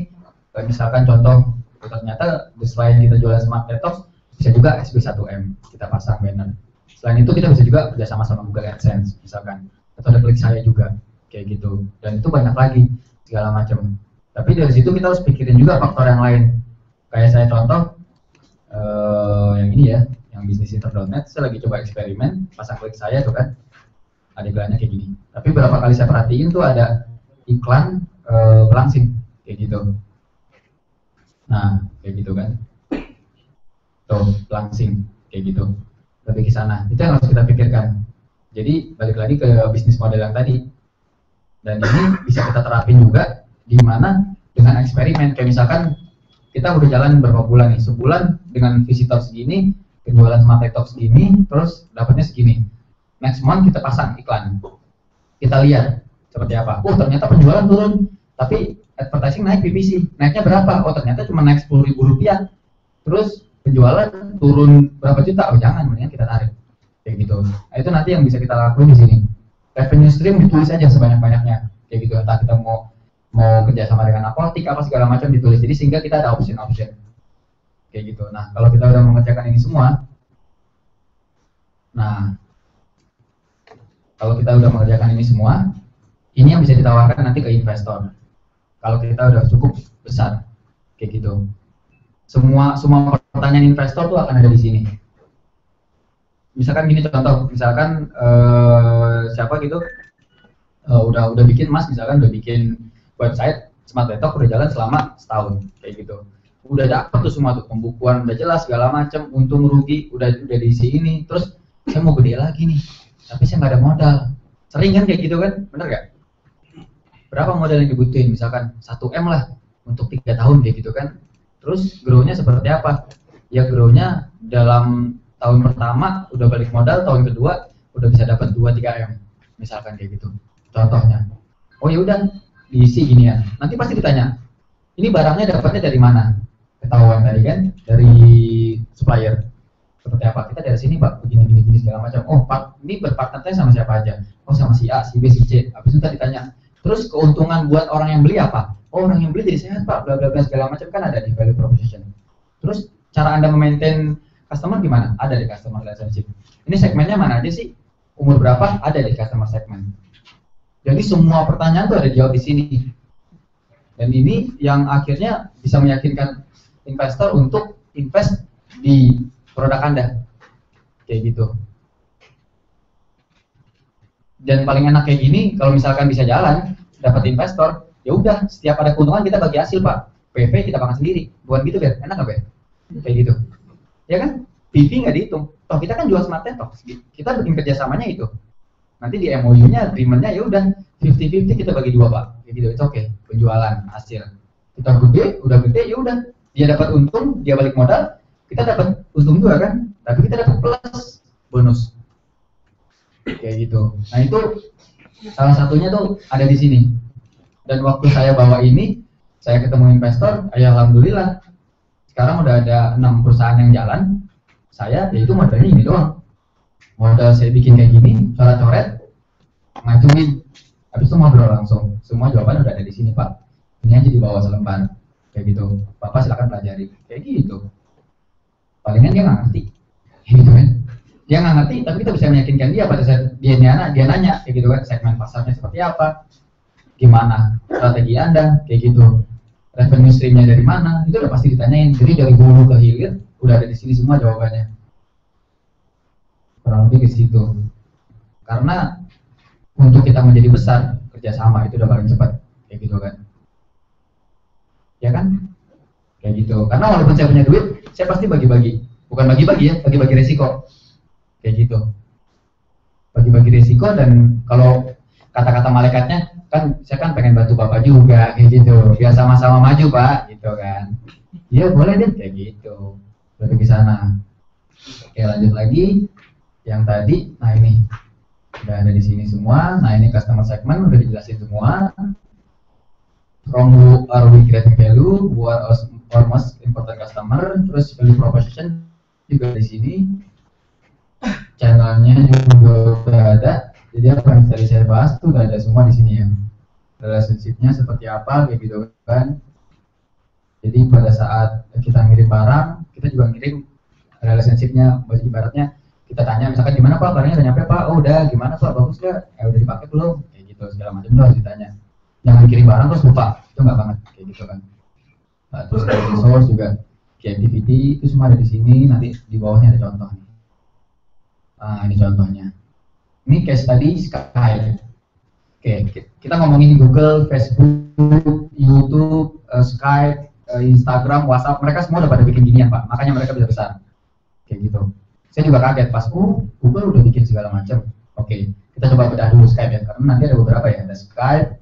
Kayak misalkan contoh, ternyata selain kita jualan Smart Laptop, bisa juga SB1M kita pasang banner. Selain itu kita bisa juga kerjasama sama Google AdSense misalkan, atau ada klik saya juga kayak gitu. Dan itu banyak lagi segala macam. Tapi dari situ kita harus pikirin juga faktor yang lain. Kayak saya contoh yang ini ya, yang bisnisinter.net, saya lagi coba eksperimen pasang klik saya tuh kan, ada iklannya kayak gini. Tapi berapa kali saya perhatiin tuh ada iklan langsing kayak gitu. Nah kayak gitu kan, tuh langsing kayak gitu. Lebih ke sana, itu yang harus kita pikirkan. Jadi balik lagi ke bisnis model yang tadi. Dan ini bisa kita terapin juga di mana dengan eksperimen. Kayak misalkan kita udah jalan berapa bulan nih, sebulan dengan visitor segini, penjualan Smart Laptop segini, terus dapatnya segini. Next month kita pasang iklan, kita lihat seperti apa. Oh ternyata penjualan turun, tapi advertising naik, PPC naiknya berapa? Oh ternyata cuma naik 10.000 rupiah. Terus penjualan turun berapa juta? Oh jangan, mendingan kita tarik kayak gitu. Nah, itu nanti yang bisa kita lakuin di sini. Revenue stream ditulis aja sebanyak-banyaknya kayak gitu. Entah kita mau kerja sama dengan apotik apa segala macam ditulis. Jadi sehingga kita ada option kayak gitu. Nah kalau kita udah mengerjakan ini semua, ini yang bisa ditawarkan nanti ke investor. Kalau kita udah cukup besar kayak gitu. Semua pertanyaan investor tuh akan ada di sini. Misalkan gini contoh, misalkan siapa gitu udah bikin Mas, misalkan udah bikin website Smart Laptop udah jalan selama setahun kayak gitu. Udah dapet tuh semua tuh pembukuan udah jelas segala macam, untung rugi udah diisi ini. Terus saya mau gede lagi nih, tapi saya nggak ada modal. Sering kan kayak gitu kan, bener gak? Berapa modal yang dibutuhin? Misalkan 1M lah untuk 3 tahun kayak gitu kan. Terus grow-nya seperti apa? Ya grow-nya dalam tahun pertama udah balik modal, tahun kedua udah bisa dapat 2-3M misalkan kayak gitu contohnya. Oh ya udah diisi ginian. Nanti pasti ditanya, ini barangnya dapatnya dari mana? Ketahuan tadi kan, dari supplier. Seperti apa? Kita dari sini Pak, begini segala macam. Oh Pak, ini berpartnernya sama siapa aja? Oh sama si A, si B, si C. Habis itu tadi ditanya, terus keuntungan buat orang yang beli apa? Oh orang yang beli jadi sehat Pak, bla bla bla segala macam kan ada di value proposition. Terus cara Anda memaintain customer gimana? Ada di customer relationship. Ini segmennya mana aja sih? Umur berapa? Ada di customer segment. Jadi semua pertanyaan tuh ada dijawab di sini. Dan ini yang akhirnya bisa meyakinkan investor untuk invest di produk Anda. Kayak gitu. Dan paling enak kayak gini, kalau misalkan bisa jalan, dapat investor, ya udah, setiap ada keuntungan kita bagi hasil Pak. PV kita makan sendiri. Bukan gitu Ber? Enak nggak Ber? Kayak gitu. Ya kan? PV nggak dihitung. Toh kita kan jual smart detox. Kita bikin kerjasamanya itu. Nanti di MOU-nya, agreement-nya ya udah 50-50 kita bagi dua Pak. Kayak gitu, itu oke. Penjualan hasil. Kita udah gede ya udah. Dia dapat untung, dia balik modal, kita dapat untung juga kan. Tapi kita dapat plus bonus. Kayak gitu. Nah itu salah satunya tuh ada di sini. Dan waktu saya bawa ini, saya ketemu investor, ya alhamdulillah. Sekarang udah ada 6 perusahaan yang jalan. Saya, ya itu modalnya ini doang. Modal saya bikin kayak gini, coret-coret, ngajuin, habis itu ngobrol langsung. Semua jawaban udah ada di sini Pak. Ini aja di bawah selembar, kayak gitu. Bapak silakan pelajari, kayak gitu. Palingan dia nggak ngerti, gitu kan? Dia nggak ngerti, tapi kita bisa meyakinkan dia pada saat dia nanya, kayak gitu kan, segmen pasarnya seperti apa, gimana strategi Anda, kayak gitu. Revenue streamnya dari mana, itu udah pasti ditanyain. Jadi dari hulu ke hilir, udah ada di sini semua jawabannya. Kurang lebih ke situ. Karena untuk kita menjadi besar, kerjasama itu udah paling cepat, kayak gitu kan. Ya kan? Kayak gitu. Karena walaupun saya punya duit, saya pasti bagi-bagi. Bukan bagi-bagi ya, bagi-bagi resiko. Kayak gitu. Bagi-bagi resiko, dan kalau kata-kata malaikatnya, kan saya kan pengen bantu Bapak juga, kayak gitu. Biar sama-sama maju Pak, gitu kan. Iya boleh deh, kayak gitu. Dari ke sana. Oke lanjut lagi. Yang tadi, nah ini udah ada di sini semua. Nah ini customer segment udah dijelasin semua. From who are we creating value, who are our most important customer, terus value proposition juga di sini. Channelnya juga udah ada. Jadi apa yang tadi saya bahas tuh udah ada semua di sini ya. Relationship-nya seperti apa kayak gitu kan. Jadi pada saat kita ngirim barang, kita juga ngirim relationship-nya. Ibaratnya kita tanya misalkan gimana Pak, barangnya udah nyampe Pak? Oh udah, gimana Pak, bagus gak? Udah dipakai belum? Kayak gitu, segala macam itu harus ditanya. Jangan kirim barang terus lupa, itu nggak banget kayak gitu kan. Nah, terus dari resource juga, creativity itu semua ada di sini. Nanti di bawahnya ada contoh nih. Nah ini contohnya. Ini case tadi Skype. Oke, kita ngomongin Google, Facebook, YouTube, Skype, Instagram, WhatsApp, mereka semua udah pada bikin ginian Pak. Makanya mereka bisa besar. Kayak gitu. Saya juga kaget pas, Google udah bikin segala macam. Oke, kita coba bedah dulu Skype ya, karena nanti ada beberapa ya, ada Skype,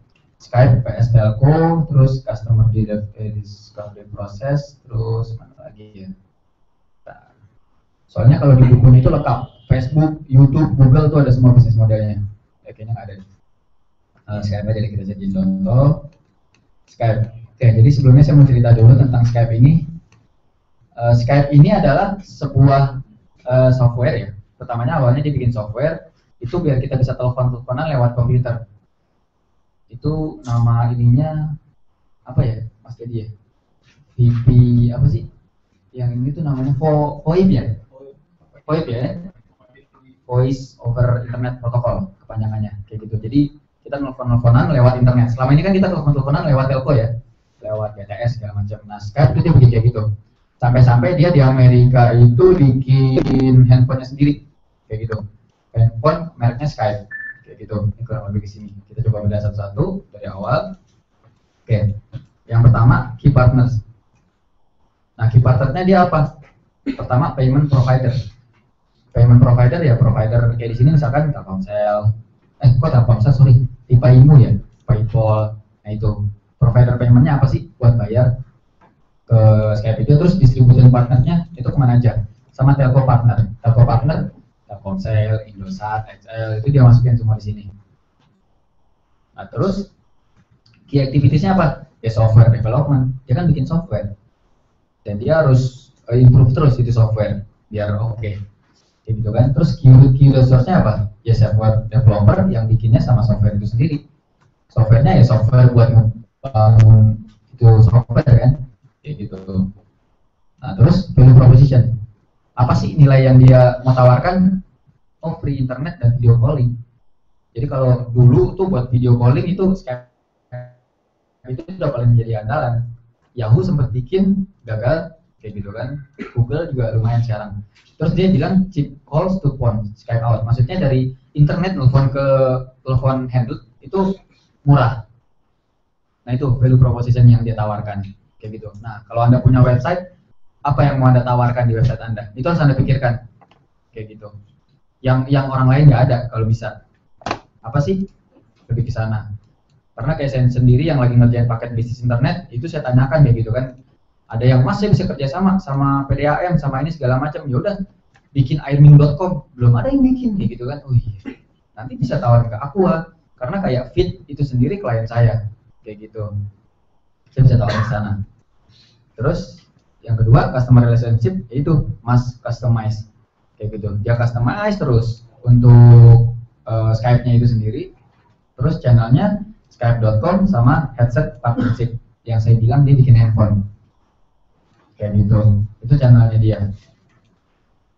PS Telco, terus Customer Discovery Process, terus mana lagi ya. Nah, soalnya kalau di buku itu lengkap, Facebook, YouTube, Google tuh ada semua bisnis modelnya. Ya, kayaknya nggak ada. Skype aja kita jadiin contoh. Skype. Oke, jadi sebelumnya saya mau cerita dulu tentang Skype ini. Skype ini adalah sebuah software ya. Pertamanya awalnya dia bikin software itu biar kita bisa telepon-teleponan lewat komputer. Itu nama ininya apa ya, Mas Dedi ya? VP apa sih? Yang ini tuh namanya VoIP ya? VoIP ya? Voice over Internet Protocol kepanjangannya kayak gitu. Jadi kita telepon-teleponan lewat internet. Selama ini kan kita telepon-teleponan lewat telco ya, lewat BTS segala macam. Nah Skype itu dia bikin kayak gitu. Sampai-sampai dia di Amerika itu bikin handphonenya sendiri kayak gitu. Handphone mereknya Skype kayak gitu. Ini kurang lebih ke sini. Kita coba bedah satu-satu dari awal. Oke. Yang pertama key partners. Nah key partnernya dia apa? Pertama payment provider. Payment provider ya provider kayak di sini misalkan Telkomsel. Telkomsel sorry. Paymo ya, PayPal. Nah itu provider paymentnya apa sih? Buat bayar ke Skype itu. Terus distribution partnernya itu kemana aja? Sama telco partner, Telkomsel, Indosat, XL itu dia masukin semua di sini. Nah terus key activitiesnya apa? Ya software development, dia kan bikin software dan dia harus improve terus itu software biar oke. Kayak gitu kan. Terus key resource-nya apa? Ya software developer yang bikinnya sama software itu sendiri. Softwarenya ya software buat ngebangun itu software kan, kayak gitu. Nah terus value proposition, apa sih nilai yang dia mau tawarkan? Oh free internet dan video calling. Jadi kalau dulu tuh buat video calling itu Skype itu sudah paling menjadi andalan. Yahoo sempat bikin gagal kayak gitu kan. Google juga lumayan sekarang. Terus dia bilang cheap calls to phone, Skype out. Maksudnya dari internet telepon ke telepon handle itu murah. Nah itu value proposition yang dia tawarkan kayak gitu. Nah kalau Anda punya website, apa yang mau Anda tawarkan di website Anda? Itu harus Anda pikirkan kayak gitu. Yang orang lain nggak ada kalau bisa. Apa sih? Lebih ke sana. Karena kayak saya sendiri yang lagi ngerjain paket bisnis internet, itu saya tanyakan kayak gitu kan. Ada yang Mas saya bisa kerja sama PDAM sama ini segala macam. Ya udah bikin airmin.com, belum ada yang bikin kayak gitu kan. Oh iya. Nanti bisa tawarin ke Aqua karena kayak Fit itu sendiri klien saya kayak gitu. Saya bisa tawarin ke sana. Terus yang kedua customer relationship, yaitu Mas customize kayak gitu. Dia customize terus untuk Skype-nya itu sendiri. Terus channelnya Skype.com sama headset partnership yang saya bilang dia bikin handphone kayak gitu. Itu channelnya dia.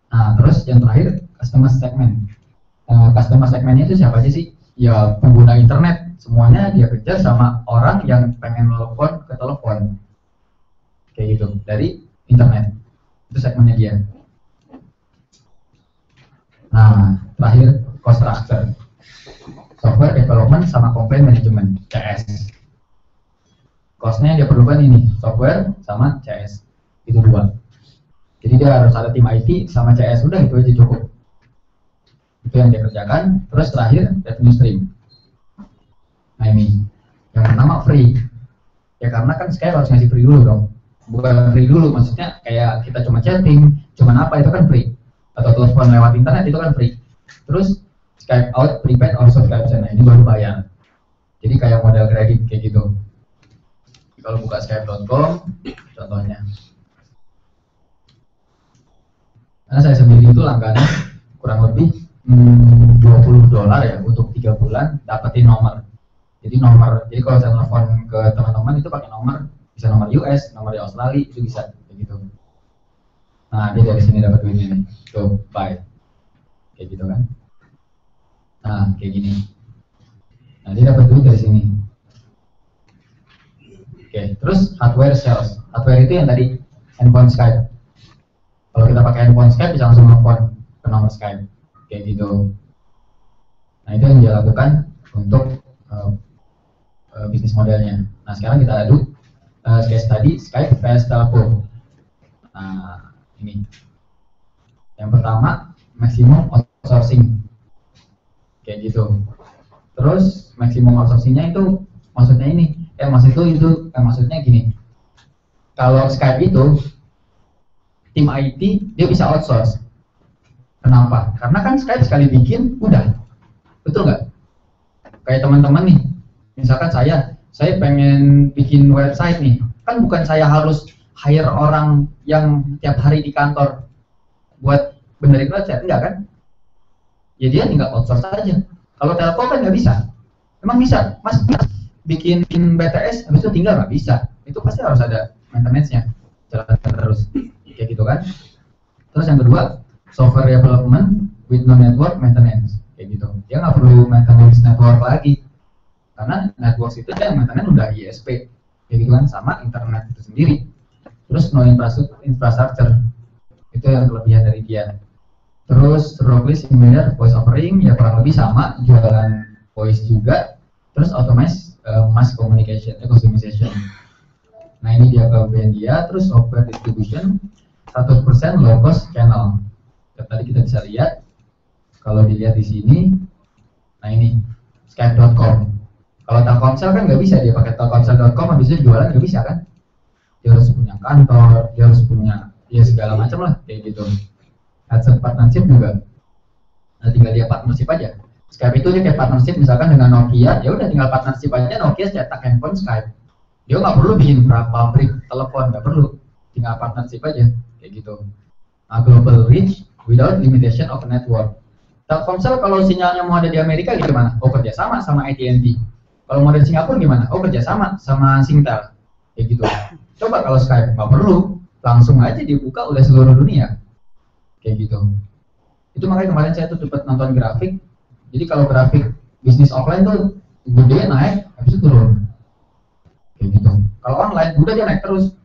Nah terus yang terakhir customer segment. Customer segmentnya itu siapa aja sih? Ya pengguna internet. Semuanya dia kejar sama orang yang pengen telepon ke telepon kayak gitu dari internet. Itu segmennya dia. Nah terakhir cost structure, software development sama complaint management, CS. Costnya dia perlukan ini, software sama CS, itu dua. Jadi dia harus ada tim IT sama CS, udah itu aja cukup. Itu yang dia kerjakan. Terus terakhir revenue stream. Nah ini, yang pertama free. Ya karena kan Skype harus ngasih free dulu dong. Bukan free dulu, maksudnya kayak kita cuma chatting, cuman apa itu kan free. Atau telepon lewat internet itu kan free. Terus Skype out, prepaid or subscription, nah ini baru bayar. Jadi kayak model kredit kayak gitu. Kalau buka Skype.com, contohnya. Karena saya sendiri itu langganan kurang lebih $20 ya untuk 3 bulan dapetin nomor. Jadi kalau saya telepon ke teman-teman itu pakai nomor, bisa nomor US, nomor Australia itu bisa kayak gitu. Nah dia dari sini dapat duit ini, tuh bye, kayak gitu kan. Nah, kayak gini. Nah, dia dapat duit dari sini. Oke, terus hardware sales. Hardware itu yang tadi handphone Skype. Kalau kita pakai handphone Skype bisa langsung nelfon ke nomor Skype, kayak gitu. Nah, itu yang dia lakukan untuk bisnis modelnya. Nah, sekarang kita adu case tadi Skype vs Telco. Nah, ini. Yang pertama, maximum outsourcing. Kayak gitu. Terus maksimum outsourcing-nya itu maksudnya ini, maksudnya gini. Kalau Skype itu tim IT dia bisa outsource. Kenapa? Karena kan Skype sekali bikin udah, betul nggak? Kayak teman-teman nih, misalkan saya pengen bikin website nih, kan bukan saya harus hire orang yang tiap hari di kantor buat benerin website, enggak kan? Ya dia tinggal outsource saja. Kalau Telkom kan nggak bisa. Emang bisa, Mas bikin BTS, habis itu tinggal nggak bisa. Itu pasti harus ada maintenance-nya, jalan terus, kayak gitu kan. Terus yang kedua, software development with no network maintenance, kayak gitu. Dia nggak perlu maintenance network lagi, karena network itu yang maintenance udah ISP, kayak gitu kan, sama internet itu sendiri. Terus no infrastructure, itu yang kelebihan dari dia. Terus roughly similar voice offering, ya kurang lebih sama, jualan voice juga. Terus automate mass communication, customization. Nah ini dia kelebihan dia. Terus software distribution 100% low cost channel. Tadi kita bisa lihat, kalau dilihat di sini, nah ini Skype.com. Kalau Telkomsel kan nggak bisa dia pakai Telkomsel.com habis itu jualan, nggak bisa kan? Dia harus punya kantor, dia harus punya ya segala macam lah kayak gitu. Headset partnership juga, nah tinggal dia partnership aja. Skype itu dia kayak partnership misalkan dengan Nokia, ya udah tinggal partnership aja, Nokia cetak handphone Skype. Dia nggak perlu bikin berapa pabrik telepon, nggak perlu, tinggal partnership aja kayak gitu. Nah, global reach without limitation of network. Telkomsel kalau sinyalnya mau ada di Amerika gimana? Oh kerjasama sama AT&T. Kalau mau dari Singapura gimana? Oh kerjasama sama Singtel kayak gitu. Coba kalau Skype nggak perlu, langsung aja dibuka udah seluruh dunia kayak gitu. Itu makanya kemarin saya tuh sempat nonton grafik. Jadi kalau grafik bisnis offline tuh gede naik, habis itu turun kayak gitu. Kalau online udah dia naik terus.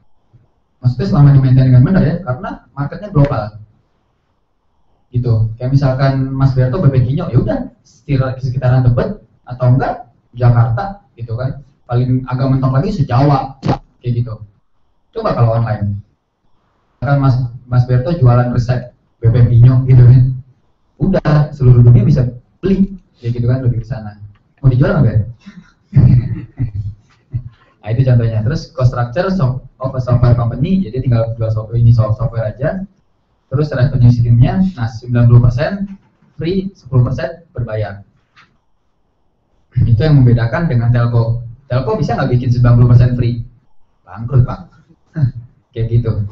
Maksudnya selama di maintain dengan benar ya, karena marketnya global gitu. Kayak misalkan Mas Berto BPK-nya ya udah sekitaran Tebet atau enggak Jakarta gitu kan, paling agak mentok lagi se-Jawa kayak gitu. Coba kalau online kan Mas Berto jualan resep BPK-nya gitu kan, udah seluruh dunia bisa beli kayak gitu kan, lebih ke sana. Mau dijual nggak? Nah itu contohnya. Terus cost structure of a software company, jadi tinggal jual software aja. Terus revenue streamnya, nah 90% free, 10% berbayar. Itu yang membedakan dengan telco. Telco bisa nggak bikin 90% free? Bangkrut Pak. Kayak gitu.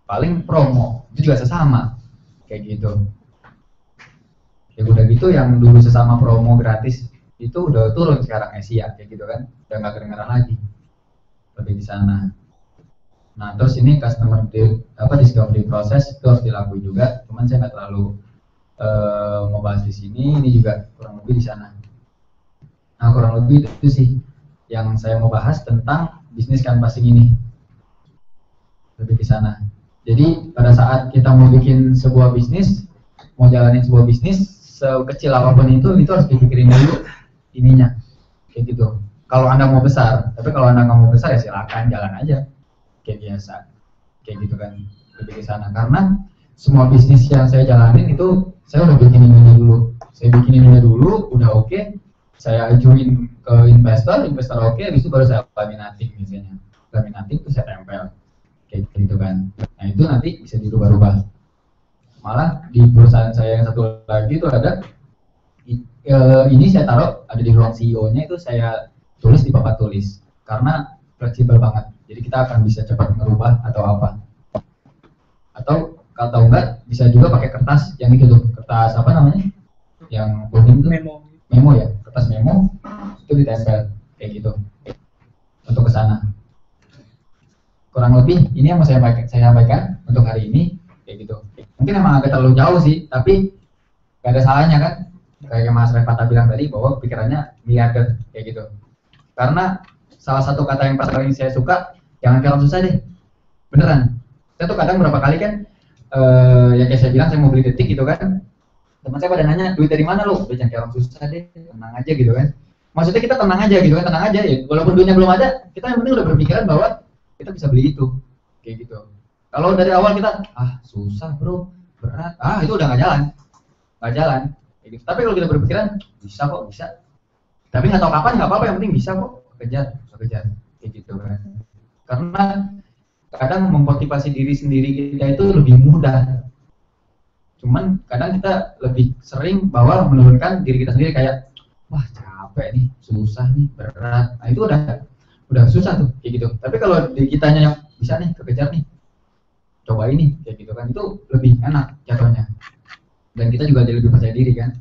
Paling promo, itu juga sesama. Kayak gitu. Ya udah gitu yang dulu sesama promo gratis itu udah turun sekarang Asia kayak gitu kan, udah nggak kedengeran lagi, lebih di sana. Nah terus ini customer discovery proses itu harus dilakukan juga, cuman saya nggak terlalu mau bahas di sini, ini juga kurang lebih di sana. Nah kurang lebih itu sih yang saya mau bahas tentang bisnis canvassing ini, lebih di sana. Jadi pada saat kita mau bikin sebuah bisnis, mau jalanin sebuah bisnis sekecil apapun itu harus dipikirin dulu ininya kayak gitu. Kalau Anda mau besar, tapi kalau Anda nggak mau besar ya silakan jalan aja kayak biasa kayak gitu kan, lebih ke sana. Karena semua bisnis yang saya jalanin itu saya udah bikin ini dulu, udah oke, saya ajuin ke investor oke, habis itu baru saya laminating misalnya, laminating itu saya tempel kayak gitu kan. Nah itu nanti bisa dirubah-rubah. Malah di perusahaan saya yang satu lagi itu ada ini saya taruh ada di ruang CEO-nya, itu saya tulis di papan tulis karena fleksibel banget. Jadi kita akan bisa cepat merubah atau apa. Atau kalau enggak bisa juga pakai kertas yang itu tuh, kertas apa namanya? Yang kuning tuh. Memo ya, kertas memo itu ditempel kayak gitu. Untuk ke sana. Kurang lebih ini yang mau saya sampaikan untuk hari ini kayak gitu. Mungkin emang agak terlalu jauh sih, tapi gak ada salahnya kan. Kayak Mas Revata bilang tadi bahwa pikirannya miliarder kayak gitu. Karena salah satu kata yang paling saya suka, jangan kayak susah deh. Beneran. Saya tuh kadang berapa kali kan ya kayak saya bilang saya mau beli detik gitu kan. Teman saya pada nanya, duit dari mana lo? Jangan kayak orang susah deh, tenang aja gitu kan. Maksudnya kita tenang aja gitu kan, tenang aja ya. Walaupun duitnya belum ada, kita yang penting udah berpikiran bahwa kita bisa beli itu. Kayak gitu. Kalau dari awal kita, susah bro, berat, itu udah nggak jalan. Gitu. Tapi kalau kita berpikiran bisa kok, bisa. Tapi nggak tahu kapan, nggak apa-apa, yang penting bisa kok, kejar, kayak gitu kan. Karena kadang memotivasi diri sendiri kita itu lebih mudah. Cuman kadang kita lebih sering bahwa menurunkan diri kita sendiri kayak, wah capek nih, susah nih, berat. Nah itu udah susah tuh, kayak gitu. Tapi kalau diri kitanya yang bisa nih, kekejar nih, coba ini, kayak gitu kan, itu lebih enak jatuhnya. Dan kita juga jadi lebih percaya diri kan.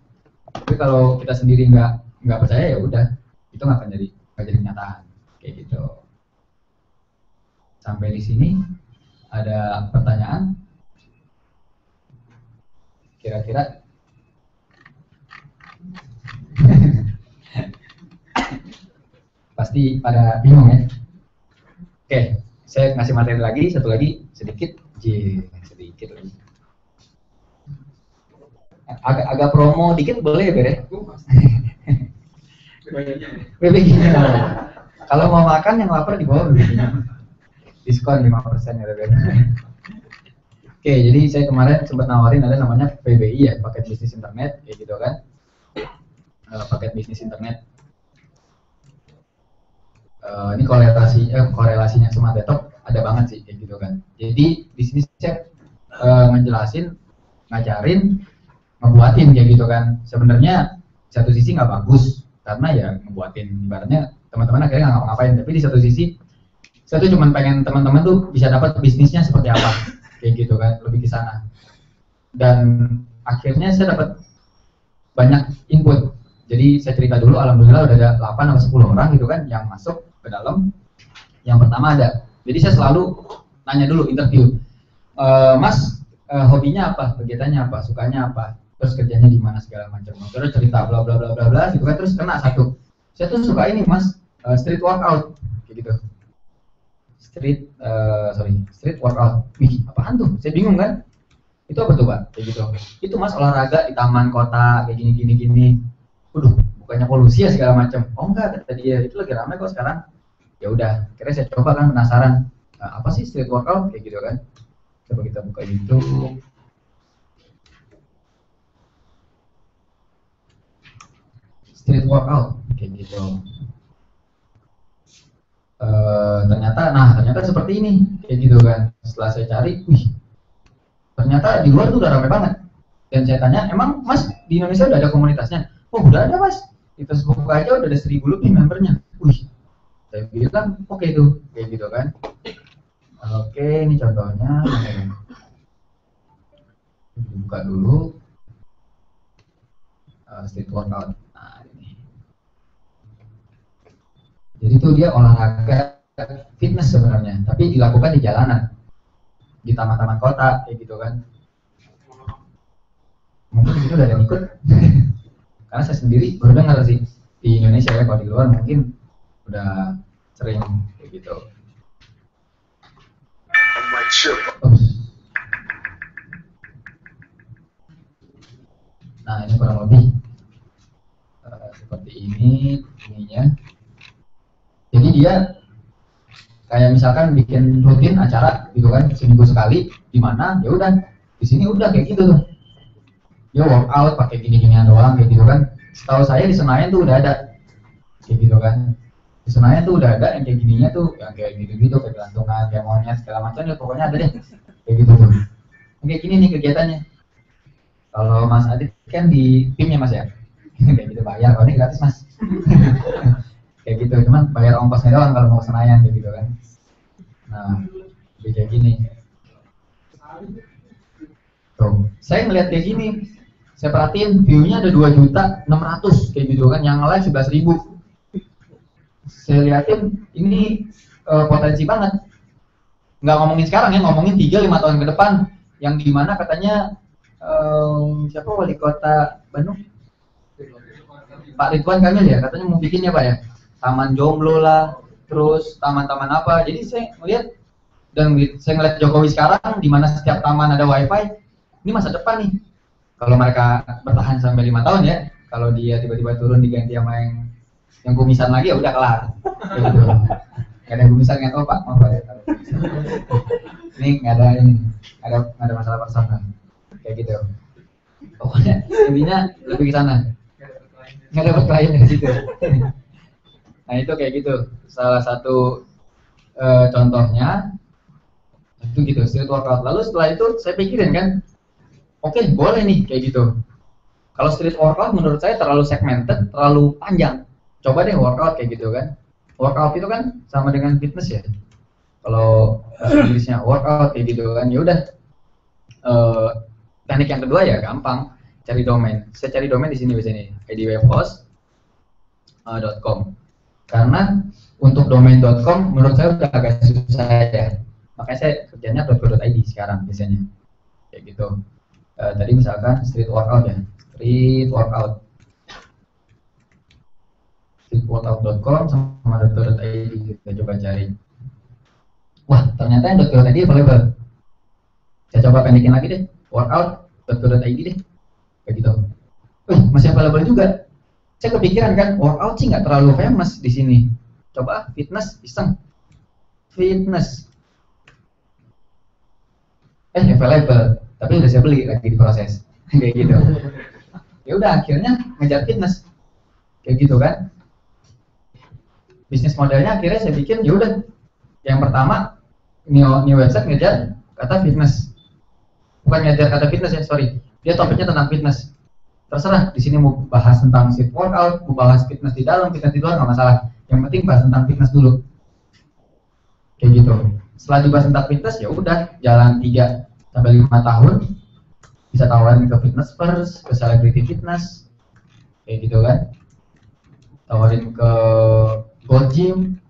Tapi kalau kita sendiri nggak percaya ya udah, itu nggak akan jadi kenyataan kayak gitu. Sampai di sini ada pertanyaan? Kira-kira? Pasti pada bingung ya. Oke, saya ngasih materi lagi, satu lagi sedikit lagi. Agak promo dikit boleh ya Bere? BBG-nya. Kalau mau makan yang lapar di bawah BBG-nya. Diskon 5% ya Bere. Oke, jadi saya kemarin sempat nawarin ada namanya PBI ya, paket bisnis internet, kayak gitu kan. Paket bisnis internet. Ini korelasinya sama Detok ada banget sih kayak gitu kan. Jadi di sini saya ngejelasin, ngajarin ngebuatin kayak gitu kan. Sebenarnya satu sisi nggak bagus karena ya ngebuatin ibaratnya teman-teman akhirnya nggak ngapa-ngapain, tapi di satu sisi saya tuh cuma pengen teman-teman tuh bisa dapat bisnisnya seperti apa kayak gitu kan, lebih ke sana. Dan akhirnya saya dapat banyak input. Jadi saya cerita dulu, alhamdulillah udah ada 8 atau 10 orang gitu kan yang masuk ke dalam. Yang pertama ada, jadi saya selalu nanya dulu interview, Mas hobinya apa, kegiatannya apa, sukanya apa, terus kerjanya di mana segala macam. Terus cerita bla bla bla bla bla gitu kan, terus kena satu. Saya tuh suka ini Mas, street workout kayak gitu. Street workout. Wih, apaan tuh? Saya bingung kan? Itu apa tuh, Pak? Kayak gitu. Itu Mas olahraga di taman kota kayak gini. Waduh, bukannya polusi ya segala macam. Oh enggak, kata dia, itu lagi ramai kok sekarang. Ya udah, akhirnya saya coba kan, penasaran. Apa sih street workout kayak gitu kan? Coba kita buka YouTube. Street workout kayak gitu. Ternyata seperti ini kayak gitu kan. Setelah saya cari, wih, ternyata di luar tuh udah ramai banget. Dan saya tanya, emang Mas di Indonesia udah ada komunitasnya? Oh udah ada Mas, di Facebook aja udah ada 1000 lebih membernya. Wih, saya bilang oke tuh kayak gitu kan. Oke, ini contohnya. Buka dulu street workout. Nah ini. Jadi itu dia olahraga fitness sebenarnya, tapi dilakukan di jalanan, di taman-taman kota kayak gitu kan. Mungkin itu udah ada yang ikut. Karena saya sendiri baru dengar sih di Indonesia ya, kalau di luar mungkin udah sering kayak gitu. Nah ini kurang lebih seperti ininya. Jadi dia kayak misalkan bikin rutin acara gitu kan, seminggu sekali di mana, ya udah di sini udah kayak gitu tuh. Dia workout pakai gini-ginian doang kayak gitu kan. Setahu saya di Senayan tuh udah ada kayak gitu kan. Di Senayan tuh udah ada yang kayak gininya tuh, yang kayak gitu-gitu, kayak gelantungan, kayak monyet segala macam ya, pokoknya ada deh kayak gitu tuh. Kayak gini nih kegiatannya. Kalau Mas Adit kan di timnya Mas ya, kayak gitu bayar, kalau ini gratis Mas. Kayak gitu, cuman bayar ongkosnya doang kalau mau ke Senayan kayak gitu kan. Nah, kayak gini. Tuh, saya ngeliat kayak gini, saya perhatiin view-nya ada 2.600.000 kayak gitu kan, yang like 11.000. Saya liatin ini potensi banget. Nggak ngomongin sekarang ya, ngomongin 3-5 tahun ke depan, yang dimana katanya siapa wali kota Bandung? Pak Ridwan Kamil ya, katanya mau bikinnya Pak ya, taman jomblo lah, terus taman-taman apa. Jadi saya ngeliat, dan saya ngeliat Jokowi sekarang, di mana setiap taman ada wifi. Ini masa depan nih. Kalau mereka bertahan sampai 5 tahun ya, kalau dia tiba-tiba turun diganti sama yang kumisan lagi, ya udah kelar. Gitu. Gak ada yang kumisan kan? Oh Pak, maaf Pak. Ini nggak ada masalah personal. Kayak gitu. Pokoknya intinya lebih ke sana. Nggak dapat klien dari situ. Nah itu kayak gitu. Salah satu contohnya itu gitu, street workout. Lalu setelah itu saya pikirin kan, oke, boleh nih kayak gitu. Kalau street workout menurut saya terlalu segmented, terlalu panjang. Coba deh workout kayak gitu kan. Workout itu kan sama dengan fitness ya. Kalau Inggrisnya workout kayak gitu kan, ya udah. Teknik yang kedua ya gampang, cari domain. Saya cari domain di sini biasanya, idwebhost.com. Karena untuk domain.com menurut saya udah agak susah ya. Makanya saya kerjanya .co.id sekarang biasanya. Kayak gitu. Tadi misalkan street workout ya, streetworkout.com sama .co.id, kita coba cari. Wah, ternyata yang .co.id available. Saya coba pendekin lagi deh, workout.co.id deh, kayak gitu. Masih available juga. Saya kepikiran kan, workout sih nggak terlalu famous di sini. Coba fitness, iseng. Fitness. Available. Tapi udah saya beli, lagi diproses. Kayak gitu. Ya udah akhirnya ngejar fitness. Kayak gitu kan. Bisnis modelnya akhirnya saya bikin, ya udah. Yang pertama, new website ngejar kata fitness. Bukan ngejar kata fitness ya, sorry. Dia topiknya tentang fitness. Terserah di sini mau bahas tentang street workout, mau bahas fitness di dalam, fitness di luar nggak masalah. Yang penting bahas tentang fitness dulu. Kayak gitu. Setelah dibahas tentang fitness ya udah jalan 3 sampai 5 tahun bisa tawarin ke fitness first, ke celebrity fitness. Kayak gitu kan. Tawarin ke Gold Gym.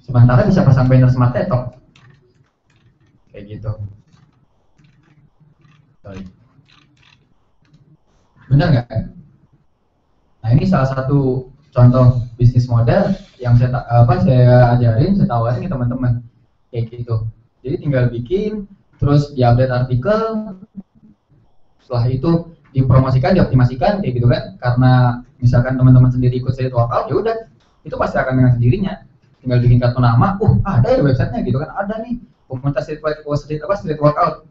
Sementara bisa pasang banner Smart Talk. Kayak gitu. Sorry. Benar nggak? Nah ini salah satu contoh bisnis model yang saya ajarin, saya tawarin ke teman-teman kayak gitu. Jadi tinggal bikin, terus diupdate artikel, setelah itu dipromosikan, dioptimasikan kayak gitu kan. Karena misalkan teman-teman sendiri ikut street workout, ya udah itu pasti akan dengan sendirinya. Tinggal bikin kartu nama, ada ya websitenya gitu kan, ada nih komunitas street workout.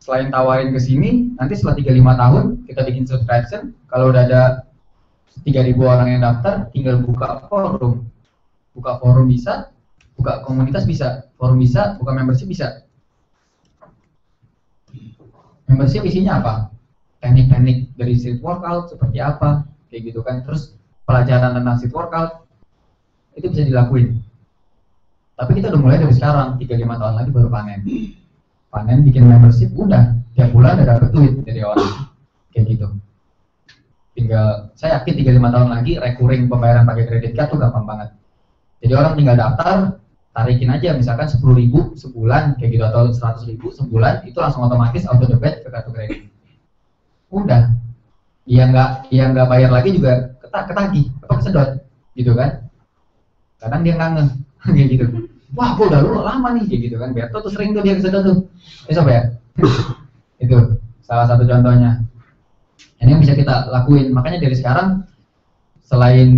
Selain tawarin ke sini, nanti setelah 3-5 tahun kita bikin subscription. Kalau udah ada 3.000 orang yang daftar, tinggal buka forum. Buka forum bisa, buka komunitas bisa, forum bisa, buka membership bisa. Membership isinya apa? Teknik-teknik dari street workout seperti apa, kayak gitu kan. Terus pelajaran tentang street workout itu bisa dilakuin. Tapi kita udah mulai dari sekarang, 3-5 tahun lagi baru panen bikin membership, udah tiap bulan ada dapet duit dari orang kayak gitu. Tinggal saya yakin 3-5 tahun lagi recurring pembayaran pakai kredit card tuh gampang banget. Jadi orang tinggal daftar, tarikin aja misalkan 10.000 sebulan kayak gitu atau 100.000 sebulan, itu langsung otomatis auto debit ke kartu kredit. Udah, yang nggak bayar lagi juga ketagih atau kesedot gitu kan. Kadang dia nggak kayak gitu. Wah, gua udah lama nih kayak gitu kan. Berto tuh sering tuh dia kesedot tuh. Sob ya. Itu salah satu contohnya. Ini yang bisa kita lakuin. Makanya dari sekarang selain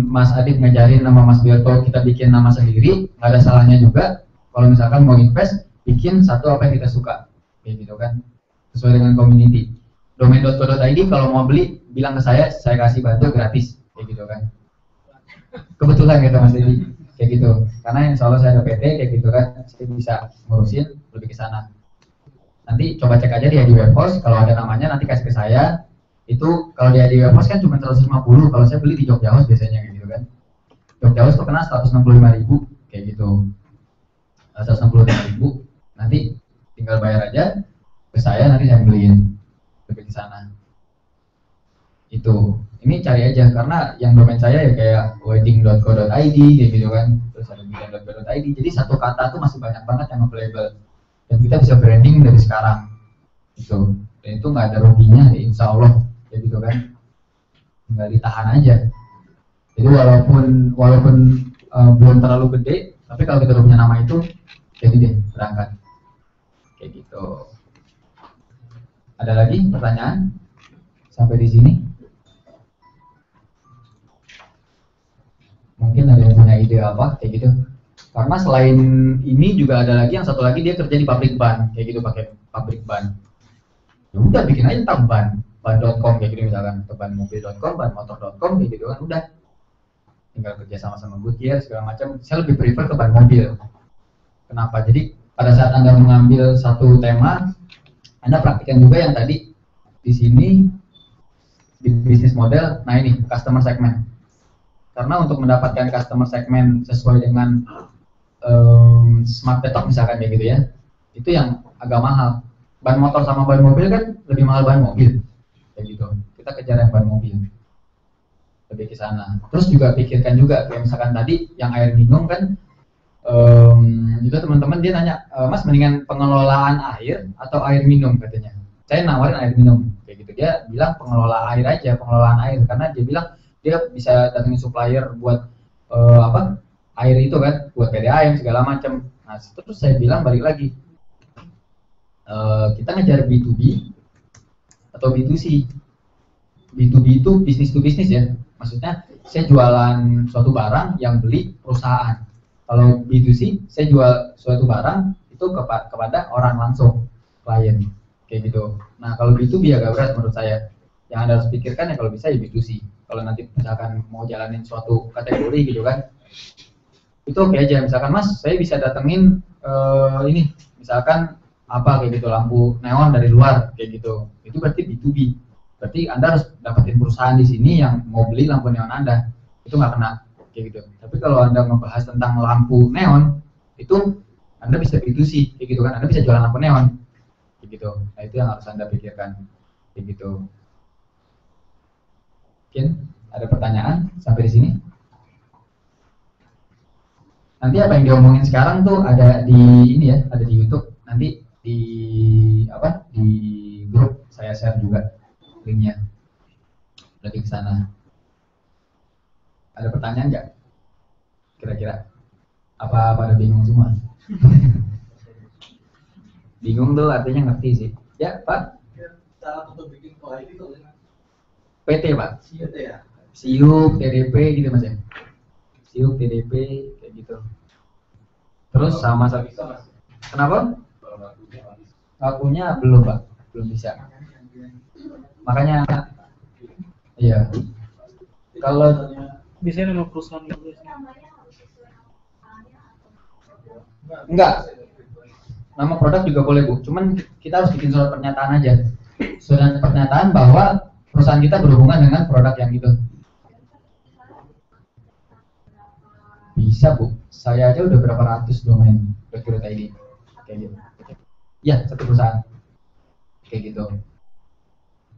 Mas Adit ngajarin nama Mas Berto, kita bikin nama sendiri, nggak ada salahnya juga kalau misalkan mau invest, bikin satu apa yang kita suka. Kayak gitu kan. Sesuai dengan community. Domain.co.id kalau mau beli bilang ke saya kasih bantu gratis kayak gitu kan. Kebetulan gitu Mas Dedi. Kayak gitu, karena insya Allah saya ada PT kayak gitu kan, saya bisa ngurusin lebih ke sana. Nanti coba cek aja di Webhouse, kalau ada namanya nanti kasih ke saya. Itu kalau di Webhouse kan cuma 150, kalau saya beli di Jogja House biasanya kayak gitu kan. Jogja House tuh kena 165.000 kayak gitu, 165.000. Nanti tinggal bayar aja ke saya, nanti saya beliin lebih ke sana. Itu. Ini cari aja karena yang domain saya ya kayak wedding.co.id kayak gitu kan, terus ada bidan.co.id. Jadi satu kata tuh masih banyak banget yang available dan kita bisa branding dari sekarang gitu. Dan itu nggak ada ruginya ya, insya Allah kayak gitu kan, nggak ditahan aja. Jadi walaupun belum terlalu gede, tapi kalau kita udah punya nama itu jadi deh berangkat kayak gitu. Ada lagi pertanyaan sampai di sini? Mungkin ada yang punya ide apa kayak gitu. Karena selain ini juga ada lagi yang satu lagi, dia kerja di pabrik ban kayak gitu, pakai pabrik ban. Ya udah bikin aja tentang ban.com kayak gitu misalkan, atau banmobil.com, banmotor.com kayak gitu kan, udah tinggal kerja sama Goodyear segala macam. Saya lebih prefer ke ban mobil. Kenapa? Jadi pada saat Anda mengambil satu tema, Anda praktikkan juga yang tadi di sini di bisnis model. Nah ini customer segment. Karena untuk mendapatkan customer segment sesuai dengan Smart Talk misalkan kayak gitu ya, itu yang agak mahal. Ban motor sama ban mobil kan lebih mahal ban mobil kayak gitu. Kita kejar yang ban mobil, lebih ke sana. Terus juga pikirkan juga kayak misalkan tadi yang air minum kan, itu teman-teman dia nanya, Mas mendingan pengelolaan air atau air minum katanya. Saya nawarin air minum kayak gitu. Dia bilang pengelola air aja, pengelolaan air, karena dia bilang dia bisa datangin supplier buat air itu kan, buat PDAM segala macam. Nah terus saya bilang balik lagi, kita ngejar B2B atau B2C. B2B itu bisnis to bisnis ya, maksudnya saya jualan suatu barang yang beli perusahaan. Kalau B2C saya jual suatu barang itu kepada orang langsung, klien kayak gitu. Nah kalau B2B agak berat menurut saya. Yang Anda harus pikirkan ya kalau bisa ya B2C. Kalau nanti misalkan mau jalanin suatu kategori gitu kan, itu oke aja. Misalkan Mas, saya bisa datengin ini, misalkan apa kayak gitu, lampu neon dari luar kayak gitu. Itu berarti B2B. Berarti Anda harus dapetin perusahaan di sini yang mau beli lampu neon Anda. Itu nggak kena kayak gitu. Tapi kalau Anda membahas tentang lampu neon, itu Anda bisa B2C kayak gitu kan. Anda bisa jualan lampu neon kayak gitu. Nah, itu yang harus Anda pikirkan kayak gitu. Mungkin ada pertanyaan sampai di sini? Nanti apa yang diomongin sekarang tuh ada di ini ya, ada di YouTube. Nanti di apa? Di grup saya share juga linknya. Lebih ke sana. Ada pertanyaan nggak? Kira-kira? Apa pada bingung semua? Bingung tuh artinya ngerti sih. Ya Pak. Cara untuk bikin OID itu PT Pak. siut ya. Siup, TDP gitu Mas ya. Siup, TDP kayak gitu. Terus sama satu. Kenapa? Lakunya belum Pak, belum bisa. Makanya, iya. Kalau Biasanya nama perusahaan itu enggak, nama produk juga boleh Bu. Cuman kita harus bikin surat pernyataan aja. Surat pernyataan bahwa perusahaan kita berhubungan dengan produk yang itu. Bisa Bu. Saya aja udah berapa ratus domain .co.id kayak gitu. Ya, satu perusahaan kayak gitu.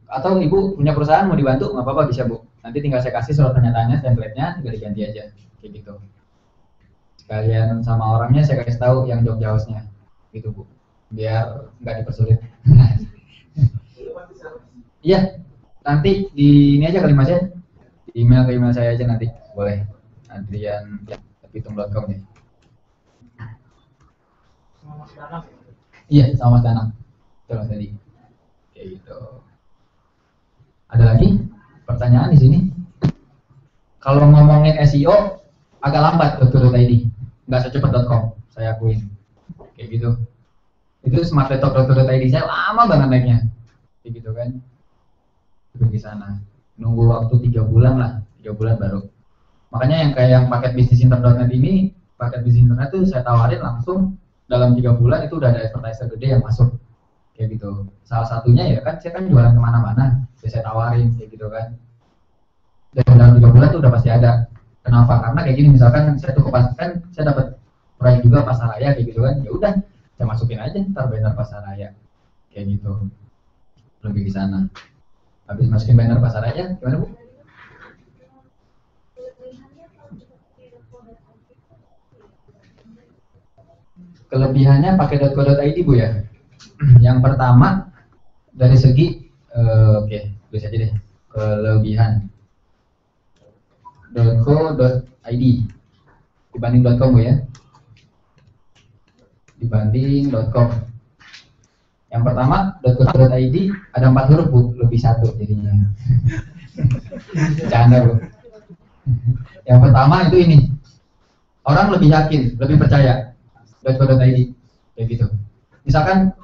Atau Ibu punya perusahaan mau dibantu nggak apa-apa bisa Bu. Nanti tinggal saya kasih surat pernyataannya, template-nya tinggal diganti aja kayak gitu. Sekalian sama orangnya saya kasih tahu yang Jogja house-nya gitu Bu, biar nggak dipersulit. Iya, nanti di ini aja kali Mas ya, di email ke email saya aja nanti boleh. Adrian@pitung.com ya. sama Mas Danang. Iya, sama Mas Danang. Terus tadi kayak gitu. Ada lagi pertanyaan di sini? Kalau ngomongin SEO agak lambat .co.id, nggak secepat .com, saya akuin. Kayak gitu. Itu smartletop.co.id saya lama banget naiknya, kayak gitu kan. Di sana nunggu waktu 3 bulan lah, 3 bulan baru. Makanya yang kayak yang paket bisnisinternet ini, paket bisnis internet tuh saya tawarin langsung dalam 3 bulan itu udah ada advertiser gede yang masuk. Kayak gitu. Salah satunya ya kan saya kan jualan kemana-mana, saya tawarin kayak gitu kan. Dan dalam 3 bulan tuh udah pasti ada. Kenapa? Karena kayak gini, misalkan saya tuh kan saya dapat proyek juga pasar raya kayak gitu kan. Ya udah, saya masukin aja ntar banner pasar raya kayak gitu. Lebih di sana. Habis masukin banner pasar raya, gimana Bu? Kelebihannya pakai .co.id Bu ya. Yang pertama dari segi oke, tulis aja deh. Kelebihan .co.id dibanding .com Bu ya. Dibanding .com. Yang pertama .co.id ada 4 huruf Bu, lebih 1 jadinya. Canda Bu. Yang pertama itu ini. Orang lebih yakin, lebih percaya .co.id kayak gitu. Misalkan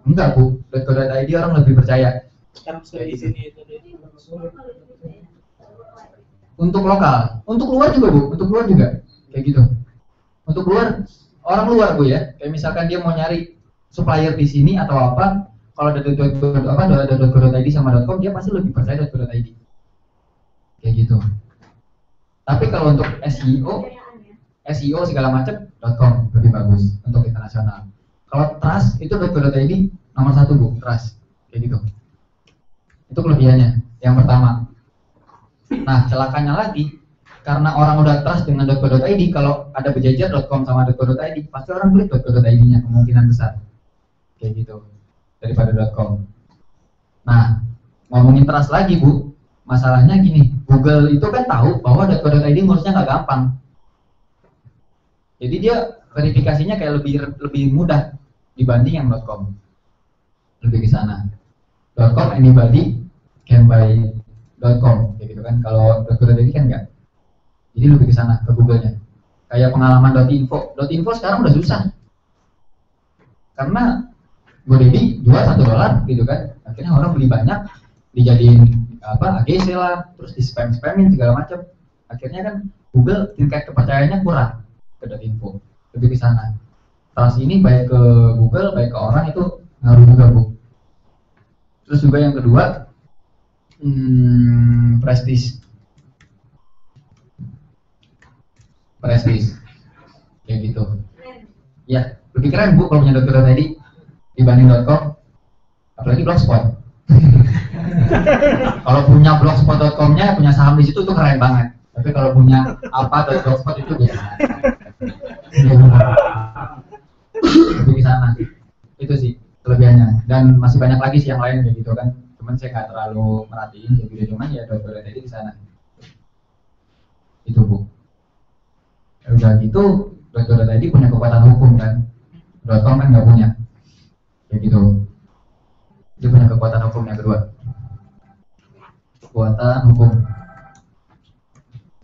enggak Bu, .co.id orang lebih percaya. Sekarang sudah di sini itu dia. Untuk lokal, untuk luar juga Bu, untuk luar juga kayak gitu. Untuk luar, orang luar Bu ya, kayak misalkan dia mau nyari supplier di sini atau apa, kalau ada .co.id sama .com dia pasti lebih percaya .co.id kayak gitu. Tapi kalau untuk SEO segala macam .com lebih bagus untuk internasional. Kalau trust itu .co.id nomor 1 Bu, trust kayak gitu. Itu kelebihannya yang pertama. Nah, celakanya lagi karena orang udah trust dengan .co.id, kalau ada berjejer .com sama .co.id pasti orang klik .co.id-nya kemungkinan besar kayak gitu daripada .com. Nah, ngomongin trust lagi Bu, masalahnya gini, Google itu kan tahu bahwa .co.id ngurusnya nggak gampang. Jadi dia verifikasinya kayak lebih mudah dibanding yang .com. Lebih ke sana. .com anybody can buy .com kayak gitu kan. Kalau .co.id kan enggak. Jadi lebih ke sana ke Google-nya. Kayak pengalaman .info. .info sekarang udah susah. Karena GoDaddy jual $1 gitu kan. Akhirnya orang beli banyak, dijadiin AGC lah, terus di spam-spamin segala macam. Akhirnya kan Google tingkat kepercayaannya kurang ke .info. Lebih ke sana. trust ini baik ke Google, baik ke orang itu ngaruh juga Bu. Terus juga yang kedua, prestige, kayak gitu. Ya, lebih keren Bu kalau punya .co.id dibanding .com, apalagi blogspot. Kalau punya blogspot.com-nya, punya saham di situ tuh keren banget. Tapi kalau punya blogspot itu biasa. Lebih di sana. Itu sih kelebihannya. Dan masih banyak lagi sih yang lain kayak gitu kan. Cuman saya nggak terlalu merhatiin kayak gitu, cuman ya .co.id di sana. Itu Bu. Ya udah gitu, .co.id punya kekuatan hukum kan. .com kan nggak punya. Kayak gitu. Dia punya kekuatan hukum yang kedua. Kekuatan hukum.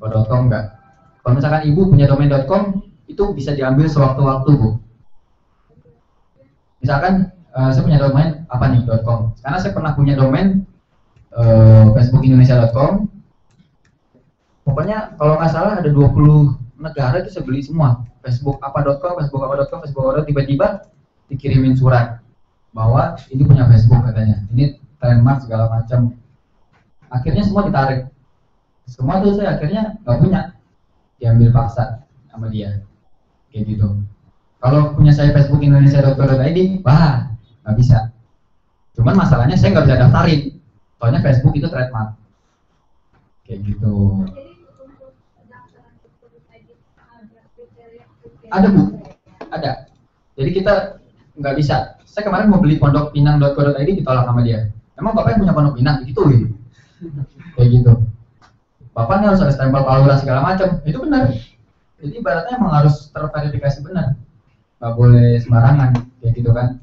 Kalau .com enggak. Kalau misalkan ibu punya domain .com, itu bisa diambil sewaktu-waktu Bu. Misalkan saya punya domain apa nih .com. Karena saya pernah punya domain facebookindonesia.com. Pokoknya kalau nggak salah ada 20 negara itu saya beli semua. Facebook apa.com, tiba-tiba dikirimin surat bahwa ini punya Facebook katanya. Ini trademark segala macam. Akhirnya semua ditarik. Semua tuh saya akhirnya nggak punya, diambil paksa sama dia. Kayak gitu. Kalau punya saya Facebook Indonesia.co.id, wah nggak bisa. Cuman masalahnya saya nggak bisa daftarin, soalnya Facebook itu trademark. Kayak gitu. Ada Bu, ada. Jadi kita nggak bisa. Saya kemarin mau beli pondok pinang.co.id ditolak sama dia. Emang bapak yang punya pondok pinang gitu? Kayak gitu. Bapaknya harus ada stempel palura segala macam. Itu benar. Jadi ibaratnya emang harus terverifikasi benar. Nggak boleh sembarangan kayak gitu kan.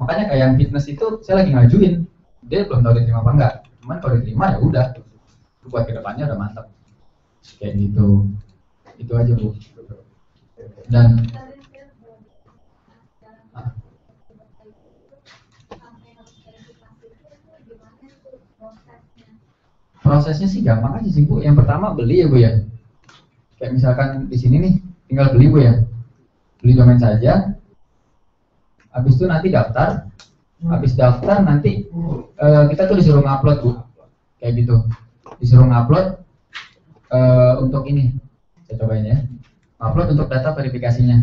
Makanya kayak yang fitness itu saya lagi ngajuin. Dia belum tahu diterima apa enggak. Cuman kalau diterima ya udah. Itu buat kedepannya udah mantap. Kayak gitu. Itu aja Bu. Dan prosesnya sih gampang aja sih Bu. Yang pertama beli ya Bu ya. Kayak misalkan di sini nih, tinggal beli Bu ya. Beli domain saja. Habis itu nanti daftar. Habis daftar nanti kita tuh disuruh ngupload Bu. Kayak gitu. Disuruh ngupload untuk ini. Saya cobain ya. Upload untuk data verifikasinya.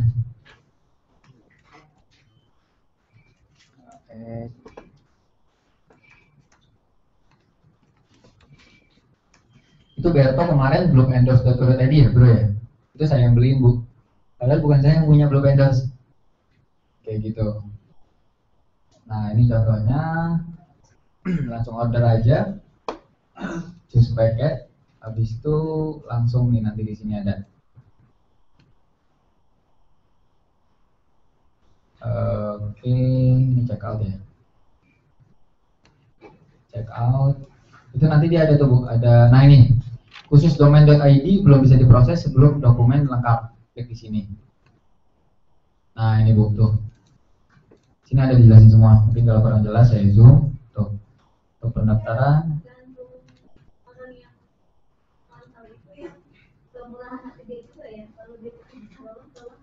Itu Berto kemarin belum endorse .co.id ya Bro ya. Itu saya yang beliin Bu. Padahal bukan saya yang punya, belum endorse. Kayak gitu. Nah ini contohnya. Langsung order aja. Choose packet. Habis itu langsung nih nanti di sini ada. Oke, ini check out ya. Check out. Itu nanti dia ada tuh Bu, ada. Nah ini khusus domain.id belum bisa diproses sebelum dokumen lengkap. Klik di sini. Nah ini Bu tuh. Sini ada dijelasin semua. Mungkin kalau kurang jelas saya zoom. Tuh. Untuk pendaftaran.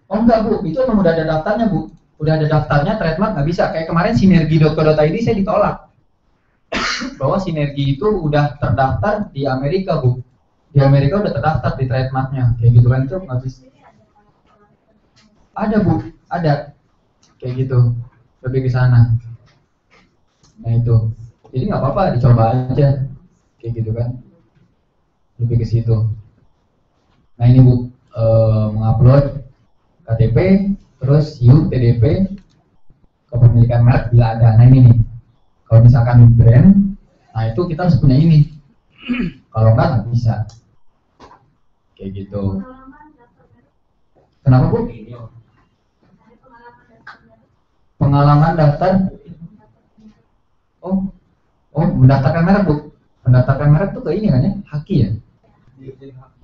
Oh enggak Bu, itu memang udah ada daftarnya Bu. Udah ada daftarnya, trademark nggak bisa. Kayak kemarin sinergi.co.id saya ditolak. Bahwa sinergi itu udah terdaftar di Amerika Bu. Di Amerika udah terdaftar di trademarknya. Kayak gitu kan, itu nggak bisa. Ada Bu, ada. Kayak gitu. Lebih ke sana. Nah itu. Jadi nggak apa-apa, dicoba aja. Kayak gitu kan. Lebih ke situ. Nah ini Bu, mengupload KTP, terus TDP, kepemilikan merek bila ada. Nah ini nih, kalau misalkan brand, nah itu kita harus punya ini. Kalau enggak nggak bisa. Kayak gitu. Kenapa Bu? Pengalaman daftar? Oh, mendaftarkan merek Bu. Mendaftarkan merek tuh ke ini kan ya? Haki ya?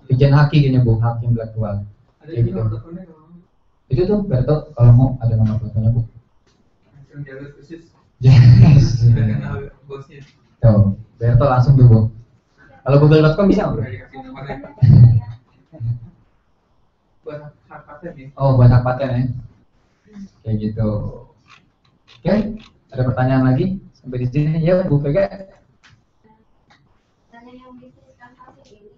Dijen Haki kayaknya Bu, Haki Intelektual. Kayak gitu. Itu tuh Berto kalau mau ada nomor teleponnya Bu. Yes. Tuh, Berto langsung tuh Bu. Kalau google.com bisa nggak Bu? Oh buat hak paten ya. Kayak gitu. Oke, ada pertanyaan lagi sampai di sini ya Bu Vega? Tanya yang bisnis kanvasing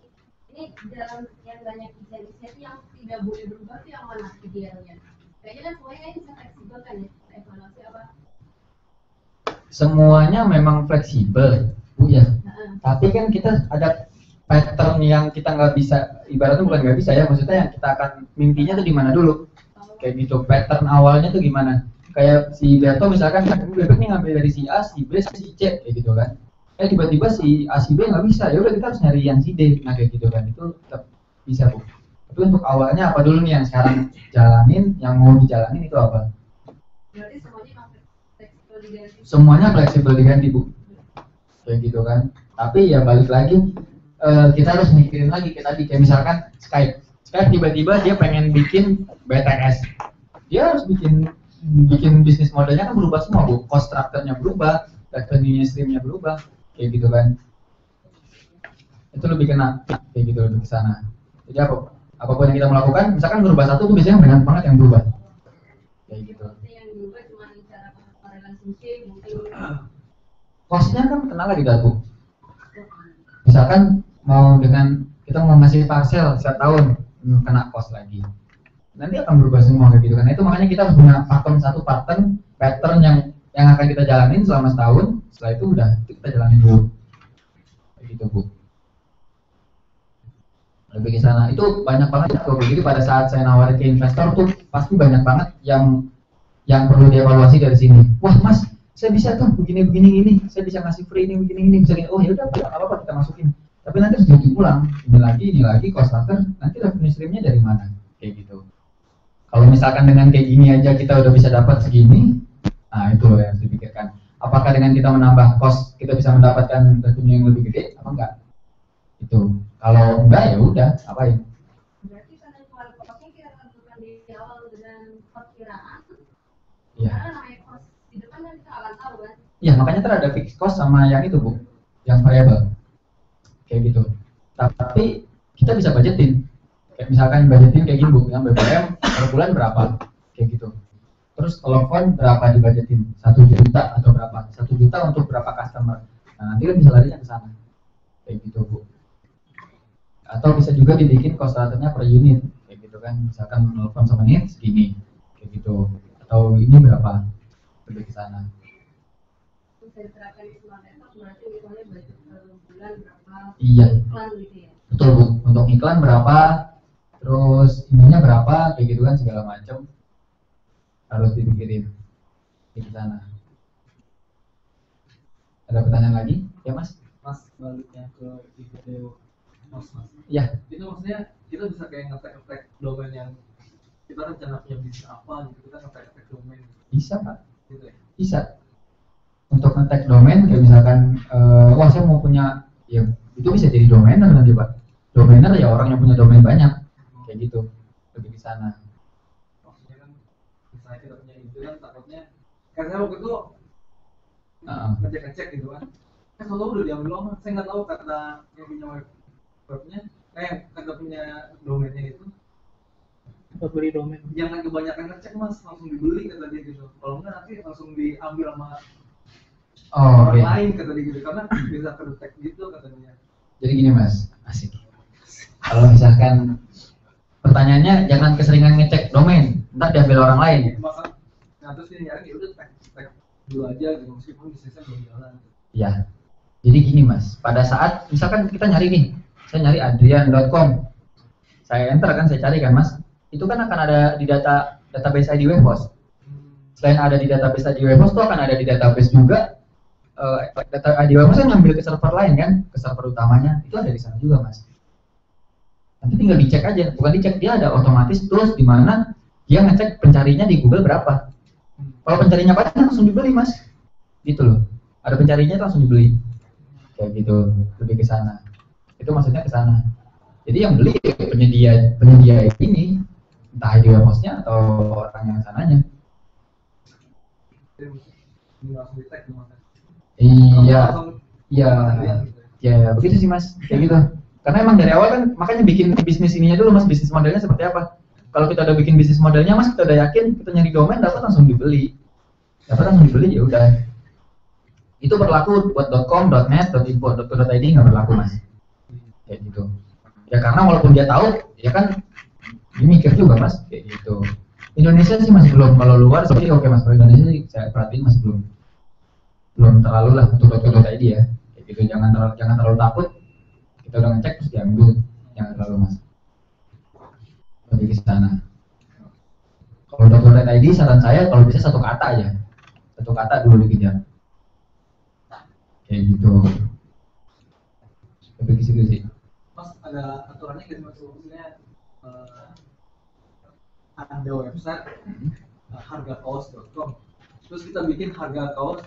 ini dalam yang banyak desain-desain yang tidak boleh berubah tuh yang mana idealnya? Kayaknya kan semuanya kan bisa fleksibel kan ya, evaluasi apa? Semuanya memang fleksibel, Bu ya. Tapi kan kita ada pattern yang kita nggak bisa, ibaratnya bukan nggak bisa ya, maksudnya yang kita akan mimpinya tuh di mana dulu, kayak gitu. Pattern awalnya tuh gimana? Kayak si Berto misalkan, bebek nih ngambil dari si A, si B, si C, kayak gitu kan. Tiba-tiba si A, si B nggak bisa, ya udah kita harus nyari yang si D, nah kayak gitu kan. Itu tetap bisa Bu. Tapi untuk awalnya apa dulu nih yang sekarang jalanin, yang mau dijalanin itu apa? Berarti semuanya fleksibel diganti. Semuanya fleksibel diganti Bu, kayak gitu kan. Tapi ya balik lagi, kita harus mikirin lagi kayak tadi, kayak misalkan Skype tiba-tiba dia pengen bikin BTS, dia harus bikin bisnis modelnya kan berubah semua Bu, cost structure-nya berubah, revenue stream-nya berubah, kayak gitu kan. Itu lebih kena, kayak gitu, lebih ke sana. Jadi apapun yang kita melakukan, misalkan berubah satu tuh biasanya banyak banget yang berubah, kayak gitu. Yang berubah cuma cara relationship mungkin. Cost-nya kan kena lagi dah Bu. Misalkan mau kita mau ngasih parcel setiap tahun, kena cost lagi. Nanti akan berubah semua kayak gitu kan. Itu makanya kita harus punya satu pattern yang akan kita jalanin selama setahun. Setelah itu udah kita jalanin dulu. Kayak gitu Bu. Lebih ke sana. Itu banyak banget ya. Jadi pada saat saya nawarin ke investor tuh pasti banyak banget yang perlu dievaluasi dari sini. Wah Mas, saya bisa tuh begini, saya bisa ngasih free ini, bisa gini. Oh ya udah, apa kita masukin. Tapi nanti harus dihitung ulang, ini lagi cost structure, nanti revenue streamnya dari mana, kayak gitu. Kalau misalkan dengan kayak gini aja kita udah bisa dapat segini, nah itu loh yang harus dipikirkan. Apakah dengan kita menambah cost kita bisa mendapatkan revenue yang lebih gede, apa enggak? Itu. Kalau enggak ya udah, apain? Berarti karena kalau costnya kita tentukan di awal dengan perkiraan. Iya. Karena namanya cost di depan kan kita akan tahu kan. Iya, makanya ada fixed cost sama yang itu Bu, yang variable. Kayak gitu. Tapi kita bisa budgetin. Kayak misalkan budgetin kayak gini Bu, yang BBM per bulan berapa? Kayak gitu. Terus telepon berapa dibudgetin? 1 juta atau berapa? 1 juta untuk berapa customer? Nah, nanti kan bisa larinya ke sana. Kayak gitu Bu. Atau bisa juga dibikin cost structure-nya per unit. Kayak gitu kan. Misalkan telepon sama ini segini. Kayak gitu. Atau ini berapa? Lebih ke sana. Bisa diterapkan di semua network, berarti misalnya budget per bulan berapa? Iya. Iklan gitu ya. Betul Bu. Untuk iklan berapa? Terus ininya berapa? Kayak gitu kan segala macam. Harus dipikirin di sana. Ada pertanyaan lagi? Ya Mas? Mas, baliknya ke video Mas. Iya. Itu maksudnya kita bisa kayak ngetek domain yang kita rencana punya bisnis apa gitu, kita ngetek domain Bisa Pak. gitu ya. Bisa. Untuk nge-tag domain kayak misalkan, wah saya mau punya, ya itu bisa jadi domainer nanti Pak. Domainer ya orang yang punya domain banyak, kayak gitu. Lebih di sana. Maksudnya kan misalnya kita punya itu kan takutnya karena waktu itu ngecek gitu kan selalu udah diambil orang, saya nggak tahu kata yang punya webnya kata punya domainnya itu Buat beli domain. jangan kebanyakan ngecek Mas, langsung dibeli kata dia gitu, kalau enggak nanti langsung diambil sama Oh, orang oke. lain kata dia gitu, karena bisa terdetek gitu kata dia. Jadi gini Mas, asik. Kalau misalkan pertanyaannya jangan keseringan ngecek domain, ntar diambil orang lain. Masa nah terus dia nyari ya udah tag dulu aja gitu, meskipun bisnisnya belum jalan. Ya. Jadi gini Mas, pada saat misalkan kita nyari nih, saya nyari adrian.com, saya enter kan, saya cari kan Mas, itu kan akan ada di database ID Webhost. Selain ada di database ID Webhost, itu akan ada di database juga. Data ID Webhost kan ngambil ke server lain kan, ke server utamanya, itu ada di sana juga Mas. Nanti tinggal dicek aja, bukan dicek, dia ada otomatis tools di mana dia ngecek pencarinya di Google berapa. Kalau pencarinya banyak langsung dibeli Mas, gitu loh. Ada pencarinya langsung dibeli, kayak gitu, lebih ke sana. Itu maksudnya ke sana. Jadi yang beli penyedia ini, entah ID Webhost-nya atau orang yang sananya. Jadi langsung di tag gimana? Iya, ya begitu sih Mas, kayak gitu. Karena emang dari awal kan makanya bikin bisnis ininya dulu Mas, bisnis modelnya seperti apa? Kalau kita udah bikin bisnis modelnya, Mas, kita udah yakin, kita nyari domain dapat langsung dibeli. Ya udah. Itu berlaku buat .com, .net, .info, .co.id nggak berlaku, Mas. Kayak gitu. Ya karena walaupun dia tahu, ya kan dia mikir juga, Mas, kayak gitu. Indonesia sih masih belum, kalau luar sih oke, Mas. Kalau Indonesia sih saya perhatiin masih belum terlalu lah untuk .co.id ya. Kayak gitu, jangan terlalu takut. Kita udah ngecek terus diambil, jangan terlalu, Mas. Lebih ke sana. Kalau .co.id saran saya kalau bisa satu kata aja. Satu kata dulu dikejar. Kayak gitu. Lebih ke situ sih. Mas, ada aturannya nggak sih, Mas? Maksudnya ada website hargakaos.com, terus kita bikin harga kaos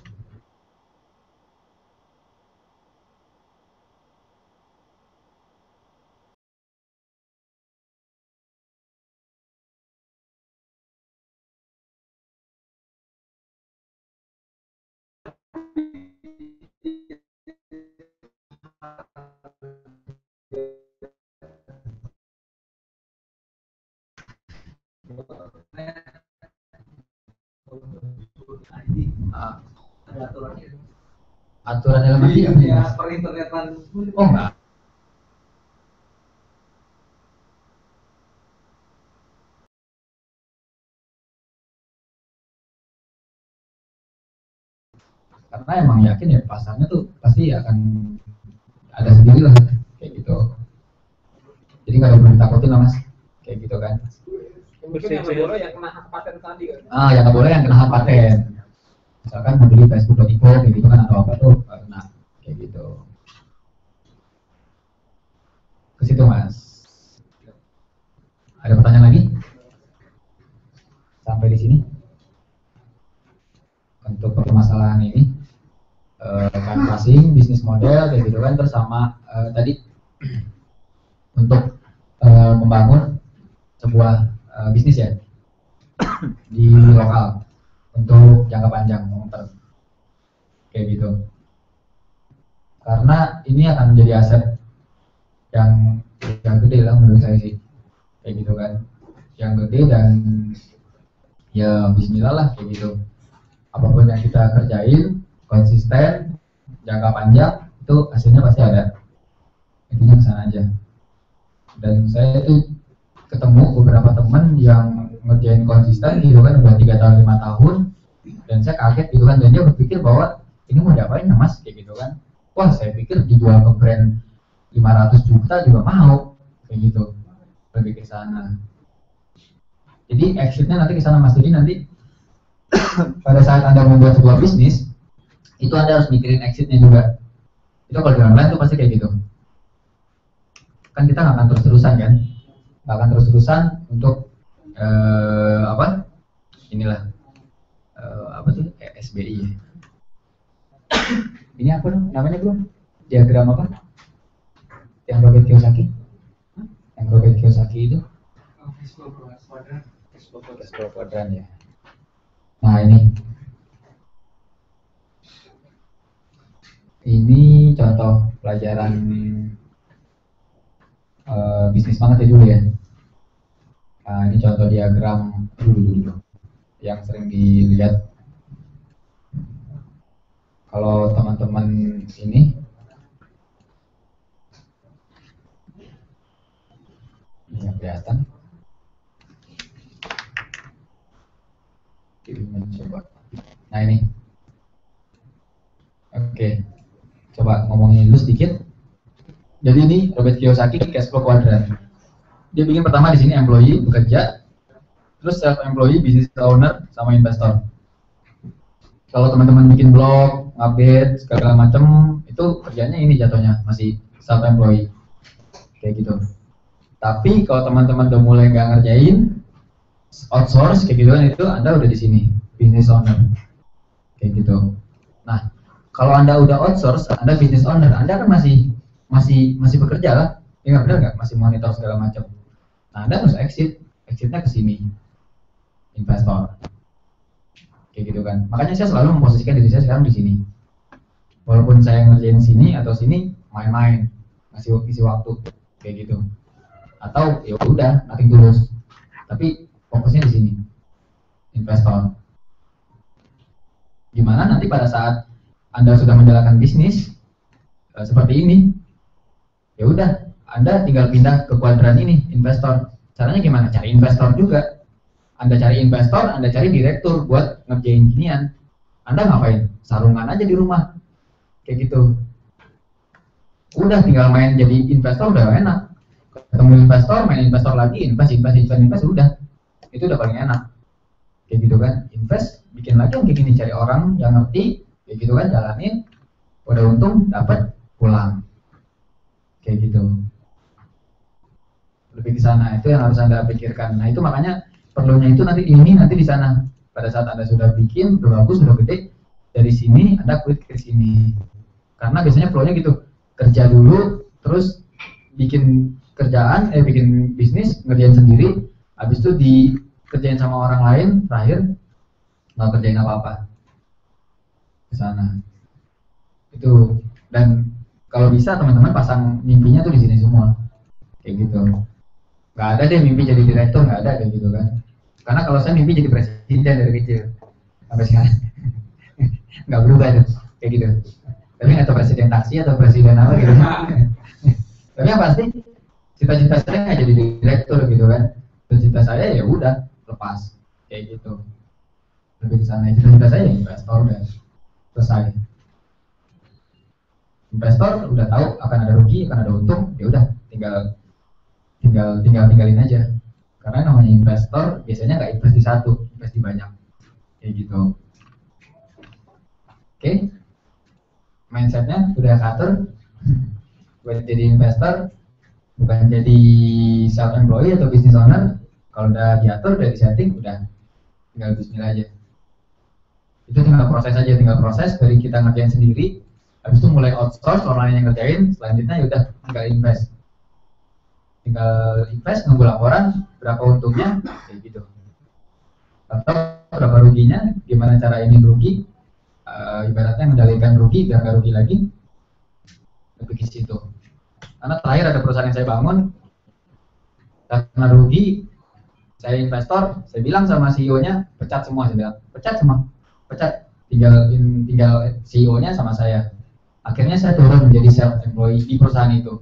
ada aturannya nggak sih, Mas? Aturan dalam arti apa ya? Per internetan. Oh enggak. Karena emang yakin ya pasarnya tuh pasti akan ada sendiri lah kayak gitu. Jadi nggak ada perlu ditakutin lah, Mas, kayak gitu kan. Mungkin yang nggak boleh yang kena hak paten tadi kan? Yang nggak boleh yang kena hak paten. Misalkan mau beli Facebook.info kayak gitu kan atau apa tuh, nah kayak gitu. Ke situ, Mas. Ada pertanyaan lagi? Sampai di sini untuk permasalahan ini. Canvassing, bisnis model kayak gitu kan, terus sama tadi untuk membangun sebuah bisnis ya di lokal untuk jangka panjang long term kayak gitu. Karena ini akan menjadi aset yang gede lah menurut saya sih kayak gitu kan, yang gede dan ya bismillah lah kayak gitu. Apapun yang kita kerjain konsisten jangka panjang itu hasilnya pasti ada, intinya kesana aja. Dan saya itu ketemu beberapa teman yang ngerjain konsisten gitu kan udah 3 tahun 5 tahun, dan saya kaget gitu kan, dan dia berpikir bahwa ini mau diapain ya, Mas, kayak gitu kan. Wah, saya pikir dijual ke brand 500 juta juga mau kayak gitu, lebih ke sana. Jadi exitnya nanti ke sana, Mas. Jadi nanti pada saat Anda membuat sebuah bisnis itu Anda harus mikirin exitnya juga. Itu kalau di online tuh pasti kayak gitu. Kan kita nggak akan terus-terusan kan, nggak akan terus-terusan untuk apa? Inilah apa tuh SBI. Ya? Ini apa namanya bro? Diagram apa? Yang Robert Kiyosaki? Yang Robert Kiyosaki itu? Cashflow quadrant ya. Nah ini contoh pelajaran bisnis banget ya dulu ya. Nah, ini contoh diagram dulu yang sering dilihat kalau teman-teman ini nggak kelihatan. Coba. Nah ini, oke. Coba ngomongin dulu sedikit. Jadi ini Robert Kiyosaki cashflow quadrant. Dia bikin pertama di sini employee bekerja, terus self employee, business owner, sama investor. Kalau teman-teman bikin blog, update segala macam, itu kerjanya ini jatuhnya masih self employee kayak gitu. Tapi kalau teman-teman udah mulai nggak ngerjain, outsource kayak gitu kan, itu Anda udah di sini business owner kayak gitu. Nah, kalau Anda udah outsource, Anda business owner, Anda kan masih bekerja lah, ya nggak benar nggak, masih monitor segala macam. Nah, Anda harus exitnya ke sini, investor kayak gitu kan. Makanya saya selalu memposisikan diri saya sekarang di sini. Walaupun saya ngerjain sini atau sini, main-main, isi waktu kayak gitu. Atau ya udah nothing tulus. tapi fokusnya di sini, investor. Gimana nanti pada saat Anda sudah menjalankan bisnis seperti ini, ya udah, Anda tinggal pindah ke kuadran ini, investor. Caranya gimana? Cari investor juga. Anda cari investor, Anda cari direktur buat ngerjain ginian. Anda ngapain? Sarungan aja di rumah, kayak gitu. Udah tinggal main jadi investor udah enak. Ketemu investor, main investor lagi, invest, udah. Itu udah paling enak. Kayak gitu kan, invest, bikin lagi yang kayak gini, cari orang yang ngerti, kayak gitu kan, jalanin, udah untung, dapat, pulang, kayak gitu. Lebih ke sana, itu yang harus Anda pikirkan. Nah itu makanya perlunya itu nanti ini, nanti di sana. Pada saat Anda sudah bikin, udah bagus, udah gede, dari sini Anda quit ke sini. Karena biasanya flow-nya gitu, kerja dulu, terus bikin kerjaan, bikin bisnis, ngerjain sendiri, habis itu dikerjain sama orang lain, terakhir nggak kerjain apa-apa ke sana. Itu, dan kalau bisa teman-teman pasang mimpinya tuh di sini semua, kayak gitu. Nggak ada deh mimpi jadi direktur, nggak ada kayak gitu kan. Karena kalau saya mimpi jadi presiden dari kecil sampai sekarang, nggak berubah tuh, kayak gitu. Tapi nggak tahu presiden taksi atau presiden apa gitu. Tapi yang pasti cita-cita saya nggak jadi direktur gitu kan. Cita-cita saya ya udah lepas kayak gitu. Lebih ke sana. Cita-cita saya ya investor, udah selesai. Investor udah tahu akan ada rugi, akan ada untung, ya udah tinggalin aja. Karena namanya investor biasanya nggak invest di satu, invest di banyak, kayak gitu. Oke, mindsetnya udah atur buat jadi investor, bukan jadi self employee atau business owner. Kalau udah diatur, udah disetting, udah tinggal bismillah aja. Itu tinggal proses dari kita ngerjain sendiri. Habis itu mulai outsource, orang lain yang ngerjain. Selanjutnya ya udah tinggal invest, nunggu laporan berapa untungnya, kayak gitu. Atau berapa ruginya, gimana cara ini rugi, ibaratnya mengendalikan rugi biar nggak rugi lagi, lebih ke situ. Karena terakhir ada perusahaan yang saya bangun, karena rugi, saya investor, saya bilang sama CEO-nya, pecat semua, tinggal CEO-nya sama saya. Akhirnya saya turun menjadi self employee di perusahaan itu.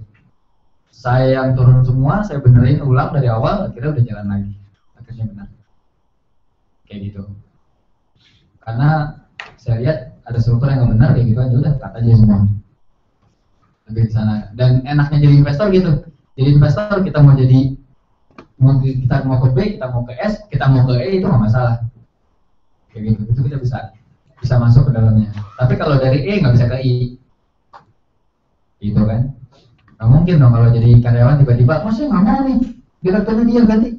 Saya yang turun semua, saya benerin ulang dari awal, akhirnya udah jalan lagi. Akhirnya benar. Kayak gitu. Karena saya lihat ada struktur yang nggak benar, kayak gitu aja udah cut aja semua. Lebih ke sana. Dan enaknya jadi investor gitu. Jadi investor kita mau ke B, kita mau ke S, kita mau ke E, itu nggak masalah. Kayak gitu. Itu kita bisa masuk ke dalamnya. Tapi kalau dari E nggak bisa ke I. Gitu kan. Nggak mungkin dong kalau jadi karyawan tiba-tiba, saya nggak mau nih, direkturnya dia ganti.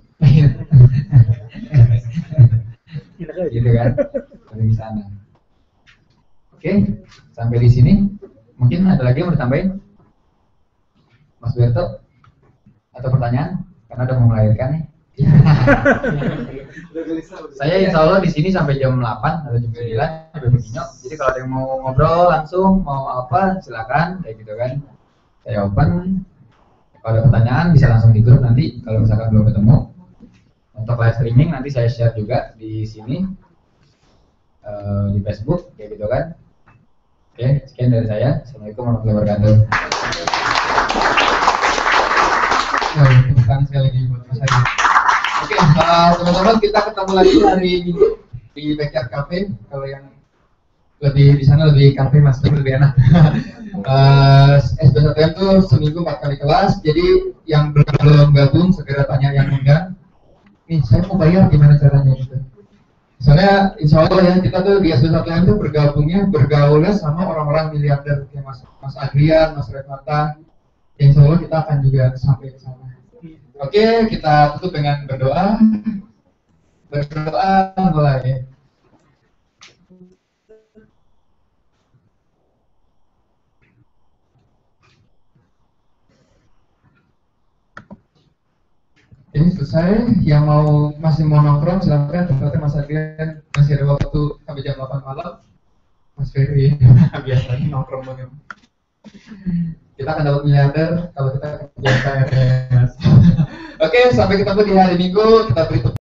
Gitu kan, dari sana. Oke, sampai di sini. Mungkin ada lagi yang mau ditambahin, Mas Berto? Atau pertanyaan? Karena udah mau melahirkan nih. Saya insya Allah di sini sampai jam 8 atau jam 9 sampai begini. Jadi kalau ada yang mau ngobrol langsung, mau apa, silakan, kayak gitu kan. Saya open. Kalau ada pertanyaan bisa langsung di grup nanti kalau misalkan belum ketemu. Untuk live streaming nanti saya share juga di sini di Facebook kayak gitu kan. Oke, sekian dari saya. Assalamualaikum warahmatullahi wabarakatuh. Tepuk tangan sekali lagi buat Mas Adi. Oke, teman-teman, kita ketemu lagi hari Minggu di Backyard Cafe. Kalau yang lebih di sana lebih cafe Mas, lebih enak. SBSTM tuh seminggu 4 kali kelas. Jadi yang belum gabung segera tanya yang undang. Nih saya mau bayar gimana caranya gitu. Soalnya insya Allah ya kita tuh di SBSTM tuh bergaulnya sama orang-orang miliarder kayak Mas Adrian, Mas Revata. Insya Allah kita akan juga sampai ke sana. Oke, kita tutup dengan berdoa. Berdoa mulai. Ini selesai. Yang masih mau nongkrong silakan. Tempatnya Mas Adrian masih ada waktu sampai jam 8 malam. Mas Ferry biasanya nongkrong banget. Kita akan dapat miliarder kalau kita kerja KRS. Oke, sampai ketemu di hari Minggu. Kita beri tepuk